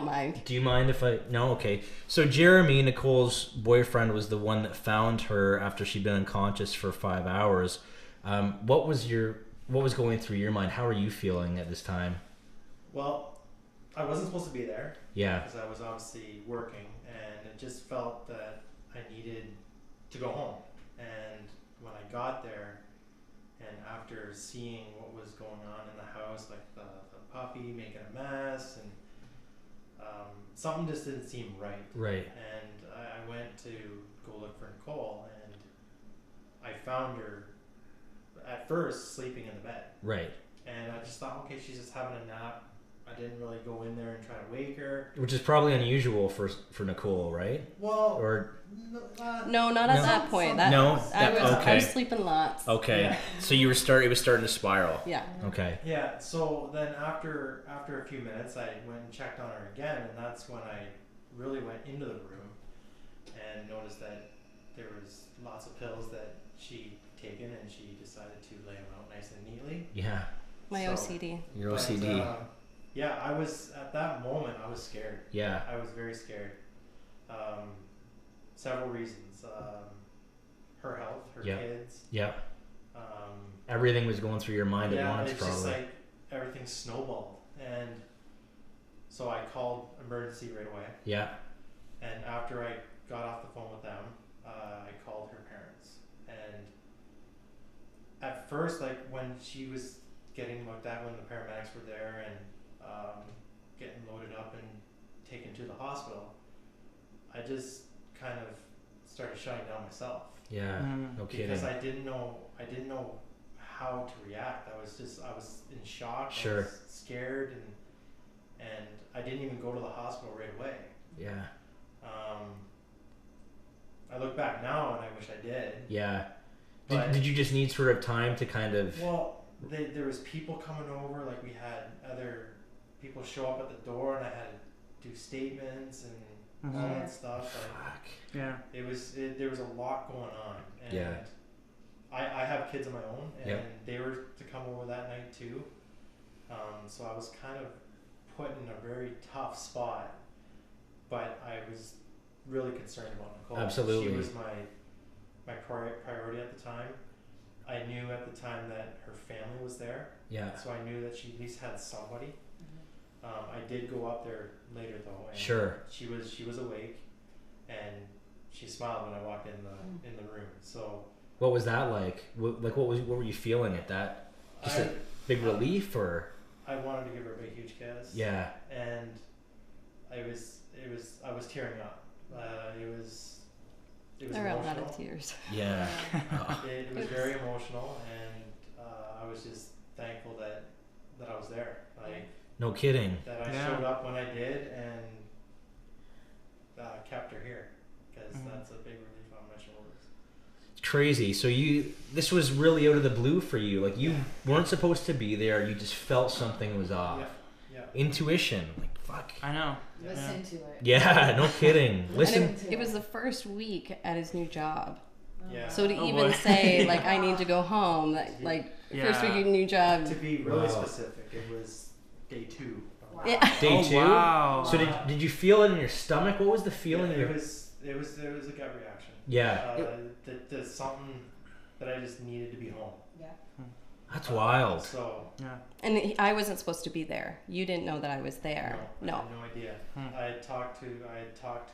Speaker 2: mind.
Speaker 1: Do you mind if I? No, okay. So Jeremy, Nicole's boyfriend, was the one that found her after she'd been unconscious for 5 hours. What was going through your mind? How are you feeling at this time?
Speaker 5: Well, I wasn't supposed to be there
Speaker 1: Yeah.
Speaker 5: because I was obviously working, and it just felt that I needed to go home. And when I got there, and after seeing what was going on in the house, like the puppy making a mess, and something just didn't seem right.
Speaker 1: Right.
Speaker 5: And I went to go look for Nicolle, and I found her at first sleeping in the bed.
Speaker 1: Right.
Speaker 5: And I just thought, okay, she's just having a nap. I didn't really go in there and try to wake her.
Speaker 1: Which is probably unusual for Nicole, right?
Speaker 5: Well,
Speaker 1: Or
Speaker 2: No, not at
Speaker 1: No.
Speaker 2: that point.
Speaker 1: No?
Speaker 2: I was
Speaker 1: Okay.
Speaker 2: sleeping lots.
Speaker 1: okay.
Speaker 5: Yeah.
Speaker 1: So it was starting to spiral.
Speaker 2: Yeah.
Speaker 1: Okay.
Speaker 5: yeah. So then after a few minutes, I went and checked on her again, and that's when I really went into the room and noticed that there was lots of pills that she'd taken, and she decided to lay them out nice and neatly.
Speaker 1: Yeah.
Speaker 2: My
Speaker 5: So-
Speaker 2: OCD.
Speaker 1: Your
Speaker 5: But,
Speaker 1: OCD.
Speaker 5: yeah, I was at that moment. I was scared.
Speaker 1: Yeah.
Speaker 5: I was very scared. Several reasons. Her health, her
Speaker 1: Yeah.
Speaker 5: kids.
Speaker 1: Yeah.
Speaker 5: Um,
Speaker 1: Everything was going through your mind at once,
Speaker 5: it's
Speaker 1: probably.
Speaker 5: just like everything snowballed, and so I called emergency right away.
Speaker 1: Yeah.
Speaker 5: And after I got off the phone with them, I called her parents. And at first, like when she was getting looked at, when the paramedics were there and getting loaded up and taken to the hospital, I just kind of started shutting down myself
Speaker 1: Yeah. No kidding.
Speaker 5: because I didn't know how to react. I was in shock.
Speaker 1: Sure.
Speaker 5: I was scared, and I didn't even go to the hospital right away.
Speaker 1: Yeah.
Speaker 5: I look back now and I wish I did.
Speaker 1: Yeah.
Speaker 5: But,
Speaker 1: Did you just need sort of time to kind of...
Speaker 5: Well, there was people coming over. Like, we had other people show up at the door, and I had to do statements and all that stuff.
Speaker 1: Fuck.
Speaker 3: Yeah.
Speaker 5: There was a lot going on. And
Speaker 1: Yeah.
Speaker 5: I have kids of my own, and
Speaker 1: Yep.
Speaker 5: they were to come over that night too. So I was kind of put in a very tough spot, but I was really concerned about Nicolle.
Speaker 1: Absolutely.
Speaker 5: She was my priority at the time. I knew at the time that her family was there,
Speaker 1: Yeah.
Speaker 5: so I knew that she at least had somebody. I did go up there later though, and
Speaker 1: Sure.
Speaker 5: she was awake, and she smiled when I walked in the room. So
Speaker 1: What was that like? What were you feeling at that? Just a big relief, or?
Speaker 5: I wanted to give her a big huge kiss.
Speaker 1: Yeah.
Speaker 5: And I was tearing up. It was
Speaker 2: There were a lot
Speaker 5: emotional.
Speaker 2: of tears.
Speaker 1: Yeah.
Speaker 5: It was very emotional, and I was just thankful that I was there.
Speaker 1: No kidding.
Speaker 5: That I
Speaker 3: Yeah.
Speaker 5: showed up when I did, and kept her here, because that's a big relief on my shoulders.
Speaker 1: It's crazy. So this was really out of the blue for you. Like, you weren't supposed to be there. You just felt something was off.
Speaker 5: Yeah.
Speaker 1: Intuition. Like, fuck.
Speaker 3: I know.
Speaker 4: Listen to it.
Speaker 1: Yeah, no kidding. Listen.
Speaker 2: And it was the first week at his new job.
Speaker 5: Yeah.
Speaker 2: So to
Speaker 3: Oh,
Speaker 2: even
Speaker 3: boy.
Speaker 2: say, like, I need to go home, that, like, first week
Speaker 3: Yeah.
Speaker 2: of your new job.
Speaker 5: To be really
Speaker 1: Wow.
Speaker 5: specific, it was day 2.
Speaker 4: Wow.
Speaker 2: Yeah.
Speaker 1: Day
Speaker 3: Oh,
Speaker 1: 2?
Speaker 3: wow.
Speaker 1: So did you feel it in your stomach? What was the feeling?
Speaker 5: It was a gut reaction.
Speaker 1: Yeah.
Speaker 5: There's something that I just needed to be home.
Speaker 4: Yeah.
Speaker 1: That's wild.
Speaker 5: So
Speaker 3: Yeah.
Speaker 2: And I wasn't supposed to be there. You didn't know that I was there.
Speaker 5: I
Speaker 2: No.
Speaker 5: had no idea. I had talked to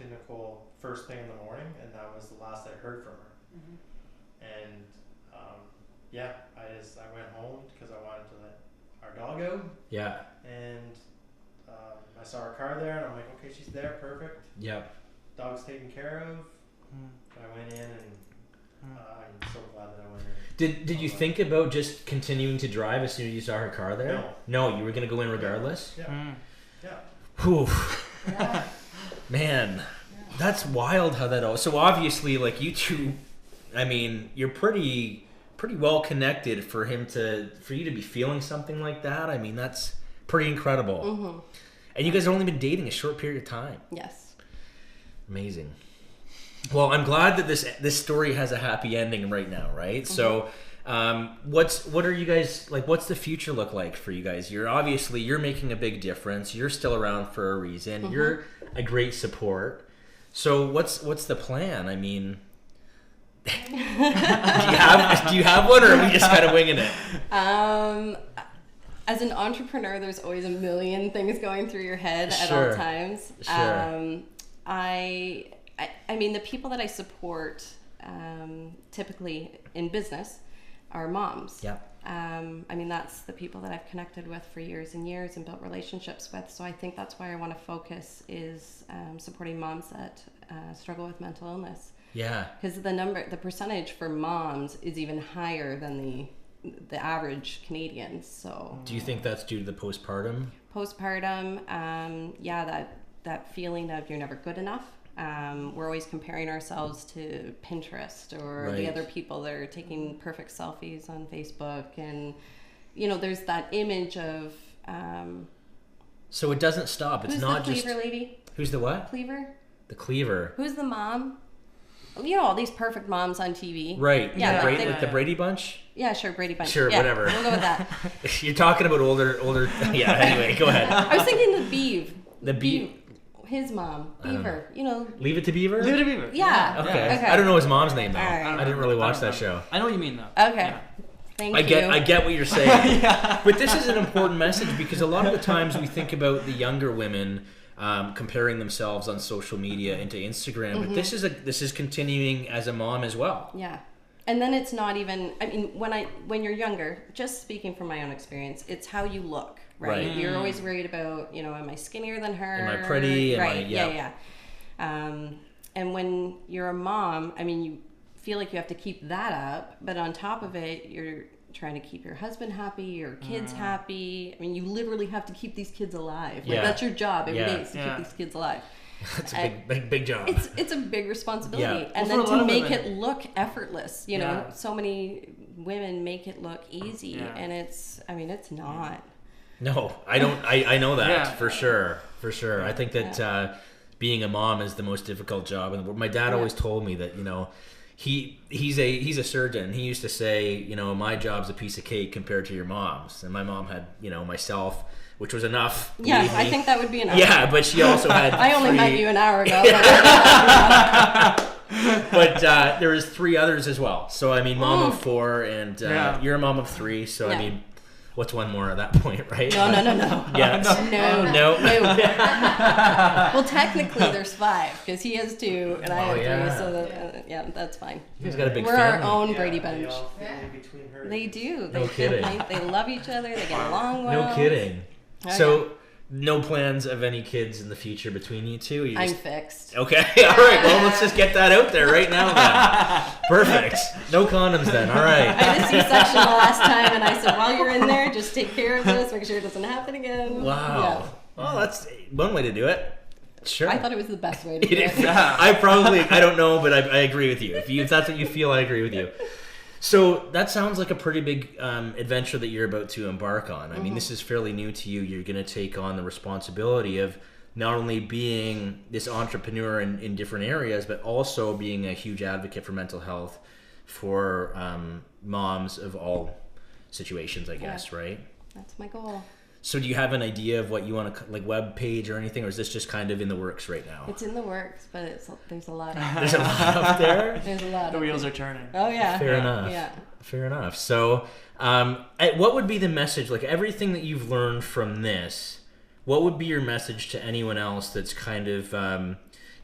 Speaker 5: Nicolle first thing in the morning, and that was the last I heard from her. And I went home because I wanted to let our dog out,
Speaker 1: Yeah.
Speaker 5: and I saw her car there, and I'm like, okay, she's there, perfect.
Speaker 1: Yep.
Speaker 5: Dog's taken care of. I went in, and I'm so glad that I went in.
Speaker 1: Did you think about just continuing to drive as soon as you saw her car there? No, you were gonna go in regardless?
Speaker 5: Yeah.
Speaker 1: Whew.
Speaker 4: Yeah.
Speaker 1: Man, that's wild how that all. So obviously, like, you two, I mean, you're pretty well connected for you to be feeling something like that. I mean, that's pretty incredible. And you guys have only been dating a short period of time.
Speaker 2: Yes.
Speaker 1: Amazing. Well, I'm glad that this story has a happy ending right now, right? So, what are you guys like? What's the future look like for you guys? You're making a big difference. You're still around for a reason. You're a great support. So, what's the plan? I mean, do you have one, or are we just kind of winging it?
Speaker 2: As an entrepreneur, there's always a million things going through your head at
Speaker 1: Sure.
Speaker 2: all times.
Speaker 1: Sure.
Speaker 2: I mean, the people that I support typically in business are moms.
Speaker 1: Yeah.
Speaker 2: I mean, that's the people that I've connected with for years and years and built relationships with. So I think that's why I want to focus is supporting moms that struggle with mental illness.
Speaker 1: Yeah.
Speaker 2: Because the percentage for moms is even higher than the average Canadian. So
Speaker 1: Do you think that's due to the postpartum?
Speaker 2: postpartum, that feeling of you're never good enough. We're always comparing ourselves to Pinterest or the
Speaker 1: Right.
Speaker 2: other people that are taking perfect selfies on Facebook, and there's that image of
Speaker 1: So it doesn't stop. It's
Speaker 2: who's
Speaker 1: not
Speaker 2: the
Speaker 1: just
Speaker 2: cleaver lady?
Speaker 1: who's the what?
Speaker 2: Cleaver?
Speaker 1: The cleaver.
Speaker 2: Who's the mom? All these perfect moms on TV.
Speaker 1: Right.
Speaker 2: Yeah,
Speaker 1: The
Speaker 2: they-
Speaker 1: like the Brady Bunch.
Speaker 2: Yeah, sure, Brady Bunch.
Speaker 1: Sure,
Speaker 2: Yeah,
Speaker 1: whatever.
Speaker 2: We'll go with that.
Speaker 1: You're talking about older. Yeah. Anyway, go ahead.
Speaker 2: I was thinking the Beav.
Speaker 1: The Beav.
Speaker 2: His mom,
Speaker 1: I don't
Speaker 2: Beaver.
Speaker 1: Leave It to Beaver.
Speaker 3: Leave it to Beaver.
Speaker 2: Yeah.
Speaker 1: Okay.
Speaker 2: Okay.
Speaker 1: I don't know his mom's name though.
Speaker 2: All right.
Speaker 1: I didn't really watch
Speaker 3: I
Speaker 1: that
Speaker 3: don't
Speaker 1: show.
Speaker 3: know. I know what you mean though.
Speaker 2: Okay.
Speaker 3: Yeah.
Speaker 2: Thank
Speaker 1: I
Speaker 2: you.
Speaker 1: get what you're saying. But this is an important message because a lot of the times we think about the younger women comparing themselves on social media into Instagram, but this is continuing as a mom as well.
Speaker 2: Yeah. And then it's not even, I mean, when you're younger, just speaking from my own experience, it's how you look, right?
Speaker 1: Right.
Speaker 2: You're always worried about, am I skinnier than her?
Speaker 1: Am I pretty? Am I-
Speaker 2: Right.
Speaker 1: yeah.
Speaker 2: Yeah. And when you're a mom, I mean, you feel like you have to keep that up, but on top of it, you're trying to keep your husband happy, your kids happy. I mean, you literally have to keep these kids alive. Like,
Speaker 1: Yeah.
Speaker 2: that's your job every day is to
Speaker 3: Yeah.
Speaker 2: keep these kids alive.
Speaker 1: It's a big job.
Speaker 2: It's a big responsibility.
Speaker 1: Yeah.
Speaker 2: And
Speaker 3: Well, for
Speaker 2: then
Speaker 3: a lot
Speaker 2: to
Speaker 3: of
Speaker 2: make
Speaker 3: women.
Speaker 2: it look effortless, you know,
Speaker 3: Yeah.
Speaker 2: so many women make it look easy,
Speaker 3: Yeah.
Speaker 2: and it's not.
Speaker 1: No, I don't. I know that
Speaker 3: Yeah.
Speaker 1: for sure. For sure. I think that being a mom is the most difficult job in the world. My dad always told me that, you know, he's a surgeon. He used to say, you know, my job's a piece of cake compared to your mom's. And my mom had, you know, myself, which was enough.
Speaker 2: Yeah,
Speaker 1: believe
Speaker 2: I
Speaker 1: me.
Speaker 2: think that would be enough.
Speaker 1: Yeah, but she also had.
Speaker 2: I only met
Speaker 1: three-
Speaker 2: you an hour ago.
Speaker 1: But there was 3 others as well. So I mean, mom of 4, and
Speaker 3: Yeah.
Speaker 1: you're a mom of 3. So I
Speaker 2: Yeah.
Speaker 1: mean, what's one more at that point, right?
Speaker 2: No.
Speaker 1: Yeah.
Speaker 2: No.
Speaker 1: No.
Speaker 2: Well, technically there's 5 because he has 2 and I have 3,
Speaker 1: yeah.
Speaker 2: so that, that's fine.
Speaker 1: He's got a big
Speaker 2: We're
Speaker 1: family.
Speaker 2: our own
Speaker 5: Yeah,
Speaker 2: Brady
Speaker 5: they
Speaker 2: Bunch.
Speaker 5: all fit in between her.
Speaker 2: They do.
Speaker 1: No
Speaker 2: They
Speaker 1: kidding.
Speaker 2: They love each other. They get along well.
Speaker 1: No kidding.
Speaker 2: Oh,
Speaker 1: So, no plans of any kids in the future between you two? You
Speaker 2: I'm
Speaker 1: just...
Speaker 2: fixed.
Speaker 1: Okay, all right. Well, let's just get that out there right now then. Perfect. No condoms then. All
Speaker 2: I
Speaker 1: right.
Speaker 2: had a C-section the last time, and I said, while you're in there, just take care of this, make sure it doesn't happen again.
Speaker 1: Wow. Well, that's one way to do it. Sure.
Speaker 2: Yeah. I thought it was the best way to do
Speaker 1: It is.
Speaker 2: it.
Speaker 1: I don't know, but I agree with you. If that's what you feel, I agree with you. So that sounds like a pretty big adventure that you're about to embark on. I mean, this is fairly new to you. You're going to take on the responsibility of not only being this entrepreneur in different areas, but also being a huge advocate for mental health for moms of all situations, I guess, right?
Speaker 2: That's my goal.
Speaker 1: So do you have an idea of what you want to, like, web page or anything, or is this just kind of in the works right now?
Speaker 2: It's in the works, but there's a lot.
Speaker 1: There's a lot up there.
Speaker 2: There's a lot.
Speaker 3: The wheels are turning.
Speaker 2: Oh yeah.
Speaker 1: Fair enough.
Speaker 2: Yeah.
Speaker 1: Fair enough. So, what would be the message? Like, everything that you've learned from this, what would be your message to anyone else that's kind of,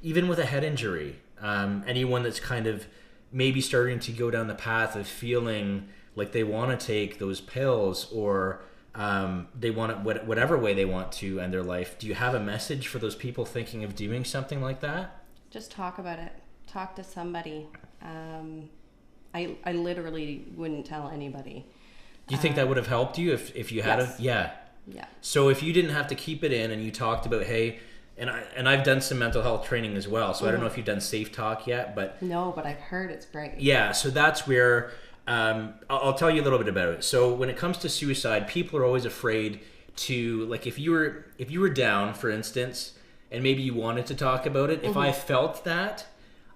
Speaker 1: even with a head injury, anyone that's kind of maybe starting to go down the path of feeling like they want to take those pills, or they want it whatever way they want to end their life? Do you have a message for those people thinking of doing something like that?
Speaker 2: Just talk about it. Talk to somebody. I literally wouldn't tell anybody.
Speaker 1: Do you think that would have helped you if you had
Speaker 2: Yes.
Speaker 1: Yeah.
Speaker 2: Yeah.
Speaker 1: So if you didn't have to keep it in and you talked about, hey, and I've done some mental health training as well, so I don't know if you've done Safe Talk yet, but
Speaker 2: No, but I've heard it's great.
Speaker 1: yeah, so that's where I'll tell you a little bit about it. So when it comes to suicide, people are always afraid to, like, if you were down, for instance, and maybe you wanted to talk about it, if I felt that,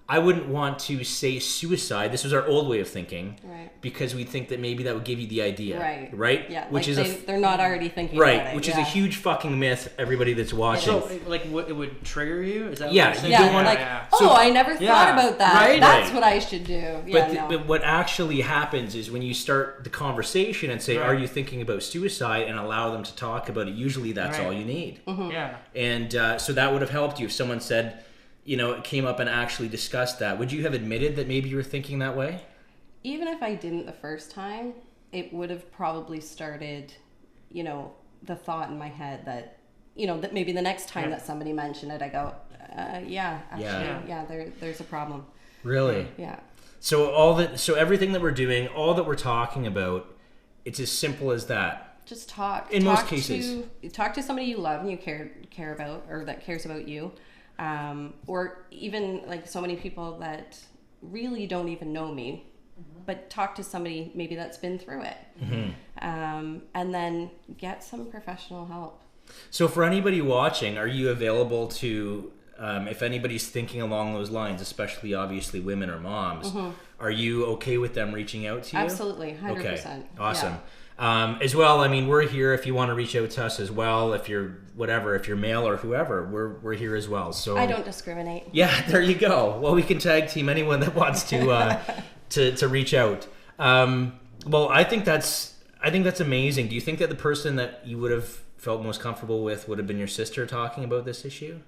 Speaker 1: I wouldn't want to say suicide. This was our old way of thinking,
Speaker 2: Right.
Speaker 1: because we think that maybe that would give you the idea,
Speaker 2: Right.
Speaker 1: right?
Speaker 2: Yeah.
Speaker 1: Which
Speaker 2: like
Speaker 1: is
Speaker 2: they're not already thinking
Speaker 1: right,
Speaker 2: about it.
Speaker 1: which is a
Speaker 2: yeah.
Speaker 1: huge fucking myth. Everybody that's watching.
Speaker 3: So, like, what, it would trigger you? Is that
Speaker 1: Yeah,
Speaker 3: what you're saying?
Speaker 1: you
Speaker 2: Yeah,
Speaker 1: don't wanna-
Speaker 2: like,
Speaker 1: So-
Speaker 2: oh, I never thought
Speaker 3: Yeah,
Speaker 2: about that.
Speaker 3: right?
Speaker 2: That's
Speaker 1: Right.
Speaker 2: what I should do. Yeah, no.
Speaker 1: But what actually happens is when you start the conversation and say,
Speaker 3: Right.
Speaker 1: "Are you thinking about suicide?" and allow them to talk about it, usually that's
Speaker 3: Right.
Speaker 1: all you need.
Speaker 3: Yeah.
Speaker 1: And so that would have helped you if someone said, you know, it came up and actually discussed that. Would you have admitted that maybe you were thinking that way?
Speaker 2: Even if I didn't the first time, it would have probably started, you know, the thought in my head that, you know, that maybe the next time
Speaker 3: Yeah.
Speaker 2: that somebody mentioned it, I go, yeah, actually,
Speaker 1: Yeah.
Speaker 2: yeah, there's a problem.
Speaker 1: Really?
Speaker 2: Yeah.
Speaker 1: So everything that we're doing, all that we're talking about, it's as simple as that.
Speaker 2: Just talk.
Speaker 1: In
Speaker 2: talk
Speaker 1: most cases.
Speaker 2: talk to somebody you love and you care about, or that cares about you, or even like so many people that really don't even know me, but talk to somebody maybe that's been through it, and then get some professional help.
Speaker 1: So for anybody watching, are you available to, if anybody's thinking along those lines, especially obviously women or moms, are you okay with them reaching out to you?
Speaker 2: Absolutely, 100%.
Speaker 1: Okay, awesome. As well, I mean, we're here if you want to reach out to us as well. If you're if you're male or whoever, we're here as well. So
Speaker 2: I don't discriminate.
Speaker 1: Yeah, there you go. Well, we can tag team anyone that wants to to reach out. Well, I think that's amazing. Do you think that the person that you would have felt most comfortable with would have been your sister talking about this issue?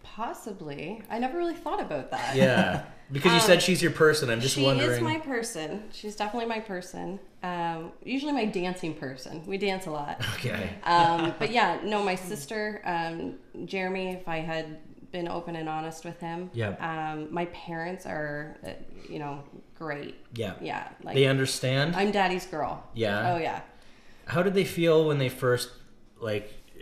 Speaker 2: Possibly. I never really thought about that.
Speaker 1: Yeah, because you said she's your person. I'm just
Speaker 2: she
Speaker 1: wondering.
Speaker 2: is my person. She's definitely my person. Usually my dancing person. We dance a lot.
Speaker 1: Okay.
Speaker 2: But yeah, no, my sister, Jeremy, if I had been open and honest with him.
Speaker 1: Yeah.
Speaker 2: My parents are, great.
Speaker 1: Yeah.
Speaker 2: Yeah. Like,
Speaker 1: They understand?
Speaker 2: I'm daddy's girl.
Speaker 1: Yeah.
Speaker 2: Oh, yeah.
Speaker 1: How did they feel when they first,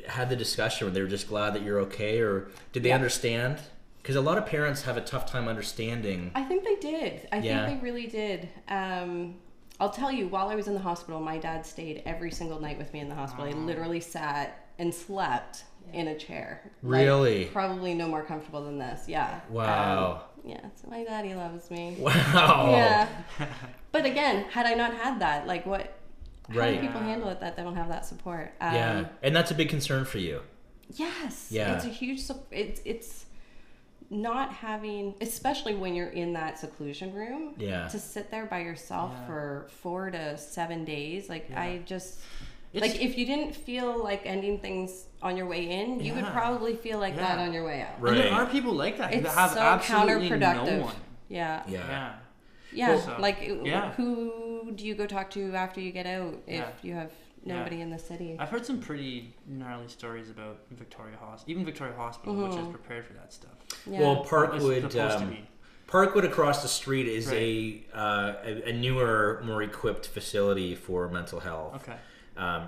Speaker 1: had the discussion? Were they just glad that you're okay, or did they understand? Because a lot of parents have a tough time understanding.
Speaker 2: I think they did. I think they really did. I'll tell you, while I was in the hospital, my dad stayed every single night with me in the hospital. He literally sat and slept in a chair.
Speaker 1: Really?
Speaker 2: Probably no more comfortable than this. Yeah.
Speaker 1: Wow.
Speaker 2: Yeah, so my daddy loves me.
Speaker 1: Wow.
Speaker 2: Yeah. But again, had I not had that, what... How
Speaker 1: Right.
Speaker 2: do people handle it that they don't have that support?
Speaker 1: Yeah. And that's a big concern for you.
Speaker 2: Yes.
Speaker 1: Yeah.
Speaker 2: It's a huge... It's not having... Especially when you're in that seclusion room.
Speaker 1: Yeah.
Speaker 2: To sit there by yourself for 4 to 7 days. I just... if you didn't feel like ending things on your way in, you would probably feel like that on your way out.
Speaker 1: Right.
Speaker 3: And there are people like that who
Speaker 2: It's
Speaker 3: have
Speaker 2: so
Speaker 3: absolutely
Speaker 2: counterproductive.
Speaker 3: no one.
Speaker 2: Yeah.
Speaker 1: Yeah.
Speaker 2: Yeah.
Speaker 3: So,
Speaker 2: who do you go talk to after you get out if you have nobody in the city?
Speaker 3: I've heard some pretty gnarly stories about Victoria Hospital, which is prepared for that stuff.
Speaker 2: Yeah.
Speaker 1: Well,
Speaker 3: It's
Speaker 1: Parkwood...
Speaker 3: supposed to be.
Speaker 1: Parkwood across the street is a newer, more equipped facility for mental health.
Speaker 3: Okay.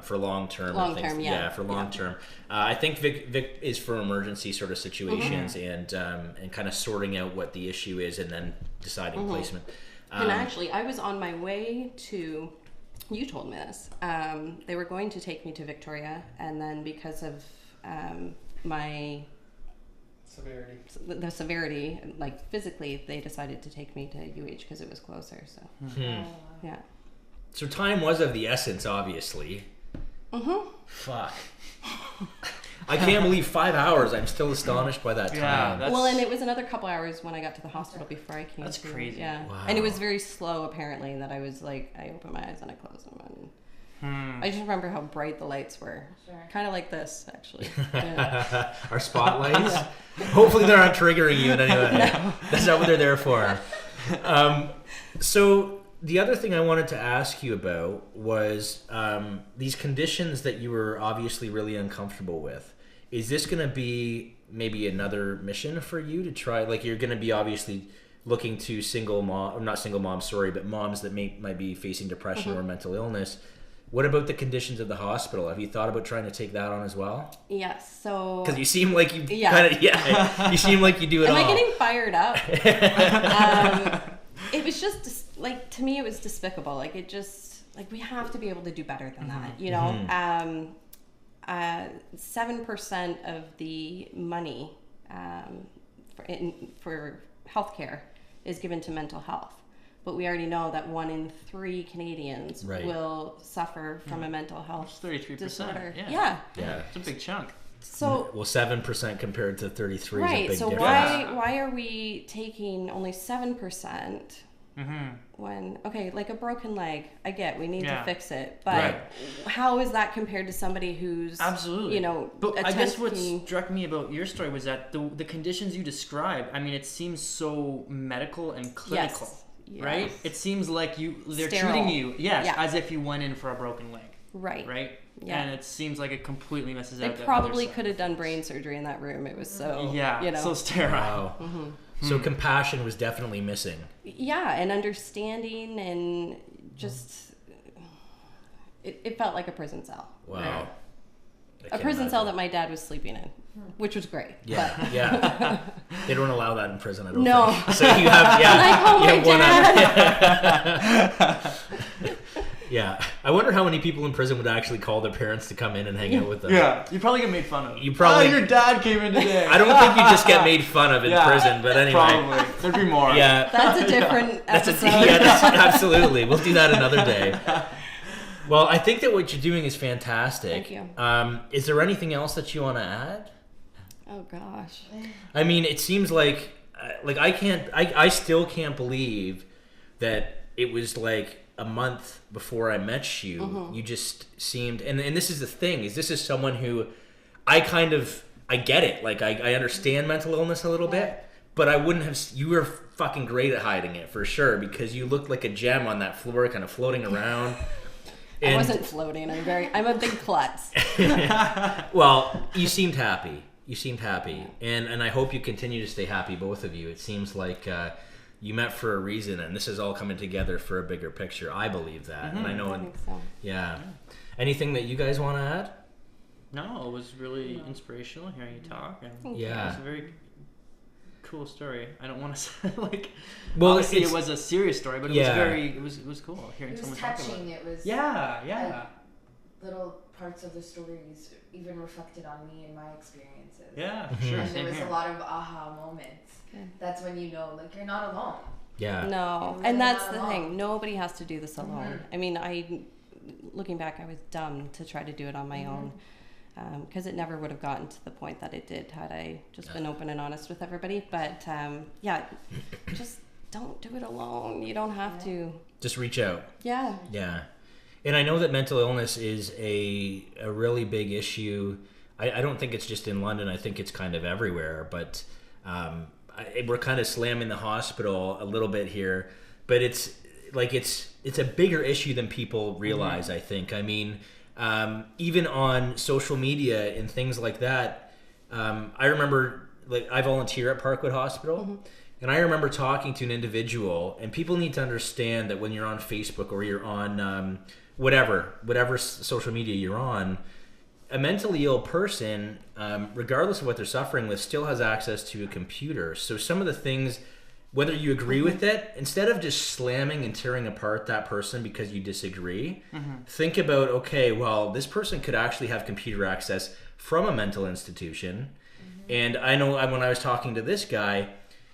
Speaker 1: For long-term.
Speaker 2: Long-term, yeah.
Speaker 1: for long-term. I think Vic is for emergency sort of situations and kind of sorting out what the issue is and then deciding placement.
Speaker 2: And actually, I was on my way to... You told me this. They were going to take me to Victoria, and then because of my... The severity, physically, they decided to take me to UH because it was closer, so... Yeah.
Speaker 1: So time was of the essence, obviously.
Speaker 2: Mm-hmm.
Speaker 1: Fuck. I can't believe 5 hours. I'm still astonished by that time.
Speaker 3: Yeah,
Speaker 2: Well, and it was another couple hours when I got to the hospital before I came.
Speaker 3: That's
Speaker 2: to,
Speaker 3: crazy.
Speaker 2: Yeah.
Speaker 1: Wow.
Speaker 2: And it was very slow, apparently, that I was I opened my eyes and I closed them. And I just remember how bright the lights were.
Speaker 4: Sure.
Speaker 2: Kind of like this, actually. Yeah.
Speaker 1: Our spotlights. Hopefully they're not triggering you in any way. That's not what they're there for. So the other thing I wanted to ask you about was these conditions that you were obviously really uncomfortable with. Is this going to be maybe another mission for you to try? You're going to be obviously looking to moms that might be facing depression or mental illness. What about the conditions of the hospital? Have you thought about trying to take that on as well?
Speaker 2: Yes, so...
Speaker 1: Because you seem like you you seem like you do it all.
Speaker 2: Am I getting fired up? It was just, to me, it was despicable. It just, we have to be able to do better than that, you know? 7% of the money for healthcare is given to mental health. But we already know that 1 in 3 Canadians will suffer from a mental health
Speaker 3: 33%.
Speaker 2: disorder.
Speaker 3: Yeah.
Speaker 1: Yeah.
Speaker 3: It's a big chunk.
Speaker 2: So
Speaker 1: 7% compared to 33
Speaker 2: right.
Speaker 1: is a big
Speaker 2: So
Speaker 1: difference.
Speaker 2: why are we taking only 7% when a broken leg? I get we need to fix it, but how is that compared to somebody who's
Speaker 3: absolutely But I guess what
Speaker 2: attempting...
Speaker 3: struck me about your story was that the conditions you described. I mean, it seems so medical and clinical.
Speaker 2: Yes.
Speaker 3: Right? It seems like they're
Speaker 2: Sterile.
Speaker 3: treating you, as if you went in for a broken leg.
Speaker 2: Right. Yeah.
Speaker 3: And it seems like it completely messes
Speaker 2: They
Speaker 3: out.
Speaker 2: probably could have done brain surgery in that room. It was so
Speaker 3: so sterile.
Speaker 1: Wow. So compassion was definitely missing.
Speaker 2: Yeah, and understanding and just it felt like a prison cell.
Speaker 1: Wow.
Speaker 3: Yeah.
Speaker 2: A prison cell that my dad was sleeping in, which was great.
Speaker 1: Yeah,
Speaker 2: But
Speaker 1: yeah. They don't allow that in prison, I don't
Speaker 2: No.
Speaker 1: think. So you have,
Speaker 2: Can I call my
Speaker 1: one other. Yeah. I wonder how many people in prison would actually call their parents to come in and hang out with them.
Speaker 3: Yeah, you probably get made fun of.
Speaker 1: You probably-
Speaker 3: your dad came in today.
Speaker 1: I don't think you just get made fun of in prison, but anyway.
Speaker 3: Probably. There'd be more.
Speaker 1: Yeah.
Speaker 2: That's a different episode.
Speaker 1: Absolutely. We'll do that another day. Well, I think that what you're doing is fantastic.
Speaker 2: Thank you.
Speaker 1: Is there anything else that you want to add?
Speaker 2: Oh gosh.
Speaker 1: I mean, it seems like I still can't believe that it was a month before I met you. You just seemed, and this is the thing, this is someone who I get it. I understand mental illness a little bit, but I wouldn't have, you were fucking great at hiding it for sure, because you looked like a gem on that floor kind of floating around.
Speaker 2: I wasn't floating. I'm a big klutz.
Speaker 1: Well, you seemed happy. You seemed happy, and I hope you continue to stay happy, both of you. It seems like you met for a reason, and this is all coming together for a bigger picture. I believe that, and I know.
Speaker 2: I think so.
Speaker 1: Yeah. Anything that you guys want to add?
Speaker 3: No, it was really inspirational hearing you talk. And
Speaker 1: Yeah.
Speaker 3: It's a very cool story. I don't want to say like.
Speaker 1: Well,
Speaker 3: obviously it was a serious story, but it was cool hearing
Speaker 4: It was
Speaker 3: someone talk about
Speaker 4: touching.
Speaker 3: it.
Speaker 4: It was
Speaker 3: Yeah.
Speaker 4: little parts of the stories even reflected on me and my experiences.
Speaker 3: Yeah,
Speaker 1: Mhm.
Speaker 3: sure.
Speaker 4: And there
Speaker 3: Same
Speaker 4: was
Speaker 3: here.
Speaker 4: a lot of aha moments.
Speaker 2: Good.
Speaker 4: That's when you know, like, you're not alone.
Speaker 1: Yeah.
Speaker 2: No,
Speaker 4: You're
Speaker 2: and
Speaker 4: really
Speaker 2: that's
Speaker 4: not
Speaker 2: the
Speaker 4: alone.
Speaker 2: thing. Nobody has to do this alone.
Speaker 4: Mhm.
Speaker 2: I mean, looking back, I was dumb to try to do it on my own, because it never would have gotten to the point that it did had I just been open and honest with everybody. But yeah, just don't do it alone. You don't have to.
Speaker 1: Just reach out.
Speaker 2: Yeah.
Speaker 1: Yeah. And I know that mental illness is a really big issue. I don't think it's just in London. I think it's kind of everywhere. But we're kind of slamming the hospital a little bit here. But it's a bigger issue than people realize, I think. I mean, even on social media and things like that, I remember, like, I volunteer at Parkwood Hospital. And I remember talking to an individual, and people need to understand that when you're on Facebook or you're on whatever social media you're on, a mentally ill person, regardless of what they're suffering with, still has access to a computer. So some of the things, whether you agree with it, instead of just slamming and tearing apart that person because you disagree, think about, okay, well, this person could actually have computer access from a mental institution. And I know when I was talking to this guy,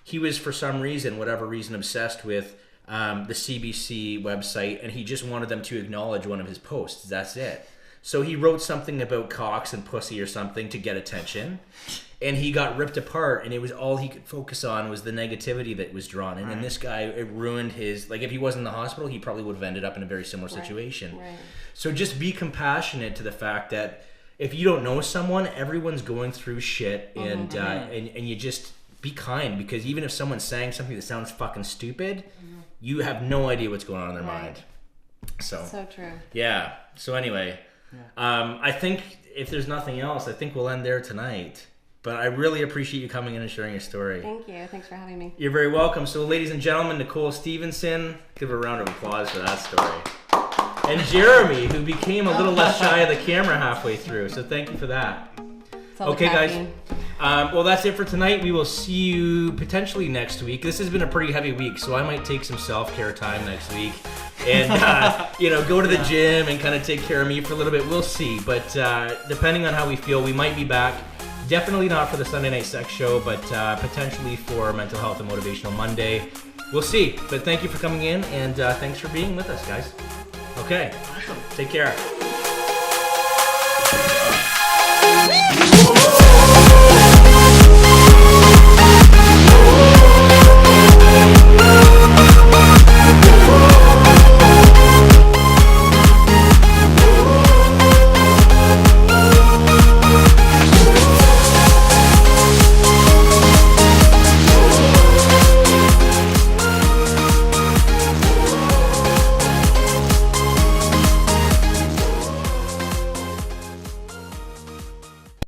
Speaker 1: he was, for some reason, whatever reason, obsessed with the CBC website, and he just wanted them to acknowledge one of his posts. That's it. So he wrote something about cocks and pussy or something to get attention, and he got ripped apart, and it was all he could focus on was the negativity that was drawn in. And this guy, it ruined his, like, if he wasn't in the hospital, he probably would have ended up in a very similar situation.
Speaker 2: Right.
Speaker 1: So just be compassionate to the fact that if you don't know someone, everyone's going through shit, and you just be kind, because even if someone's saying something that sounds fucking stupid, you have no idea what's going on in their mind. So
Speaker 2: true.
Speaker 1: yeah. So anyway, I think if there's nothing else, I think we'll end there tonight. But I really appreciate you coming in and sharing your story.
Speaker 2: Thank you. Thanks for having me.
Speaker 1: You're very welcome. So ladies and gentlemen, Nicolle Stevenson, give her a round of applause for that story. And Jeremy, who became a little less shy of the camera halfway through. So thank you for that.
Speaker 2: It's all the
Speaker 1: Okay, guys.
Speaker 2: caffeine.
Speaker 1: Well, that's it for tonight. We will see you potentially next week. This has been a pretty heavy week, so I might take some self-care time next week and, go to the gym and kind of take care of me for a little bit. We'll see. But depending on how we feel, we might be back. Definitely not for the Sunday Night Sex Show, but potentially for Mental Health and Motivational Monday. We'll see. But thank you for coming in, and thanks for being with us, guys. Okay.
Speaker 3: Awesome.
Speaker 1: Take care.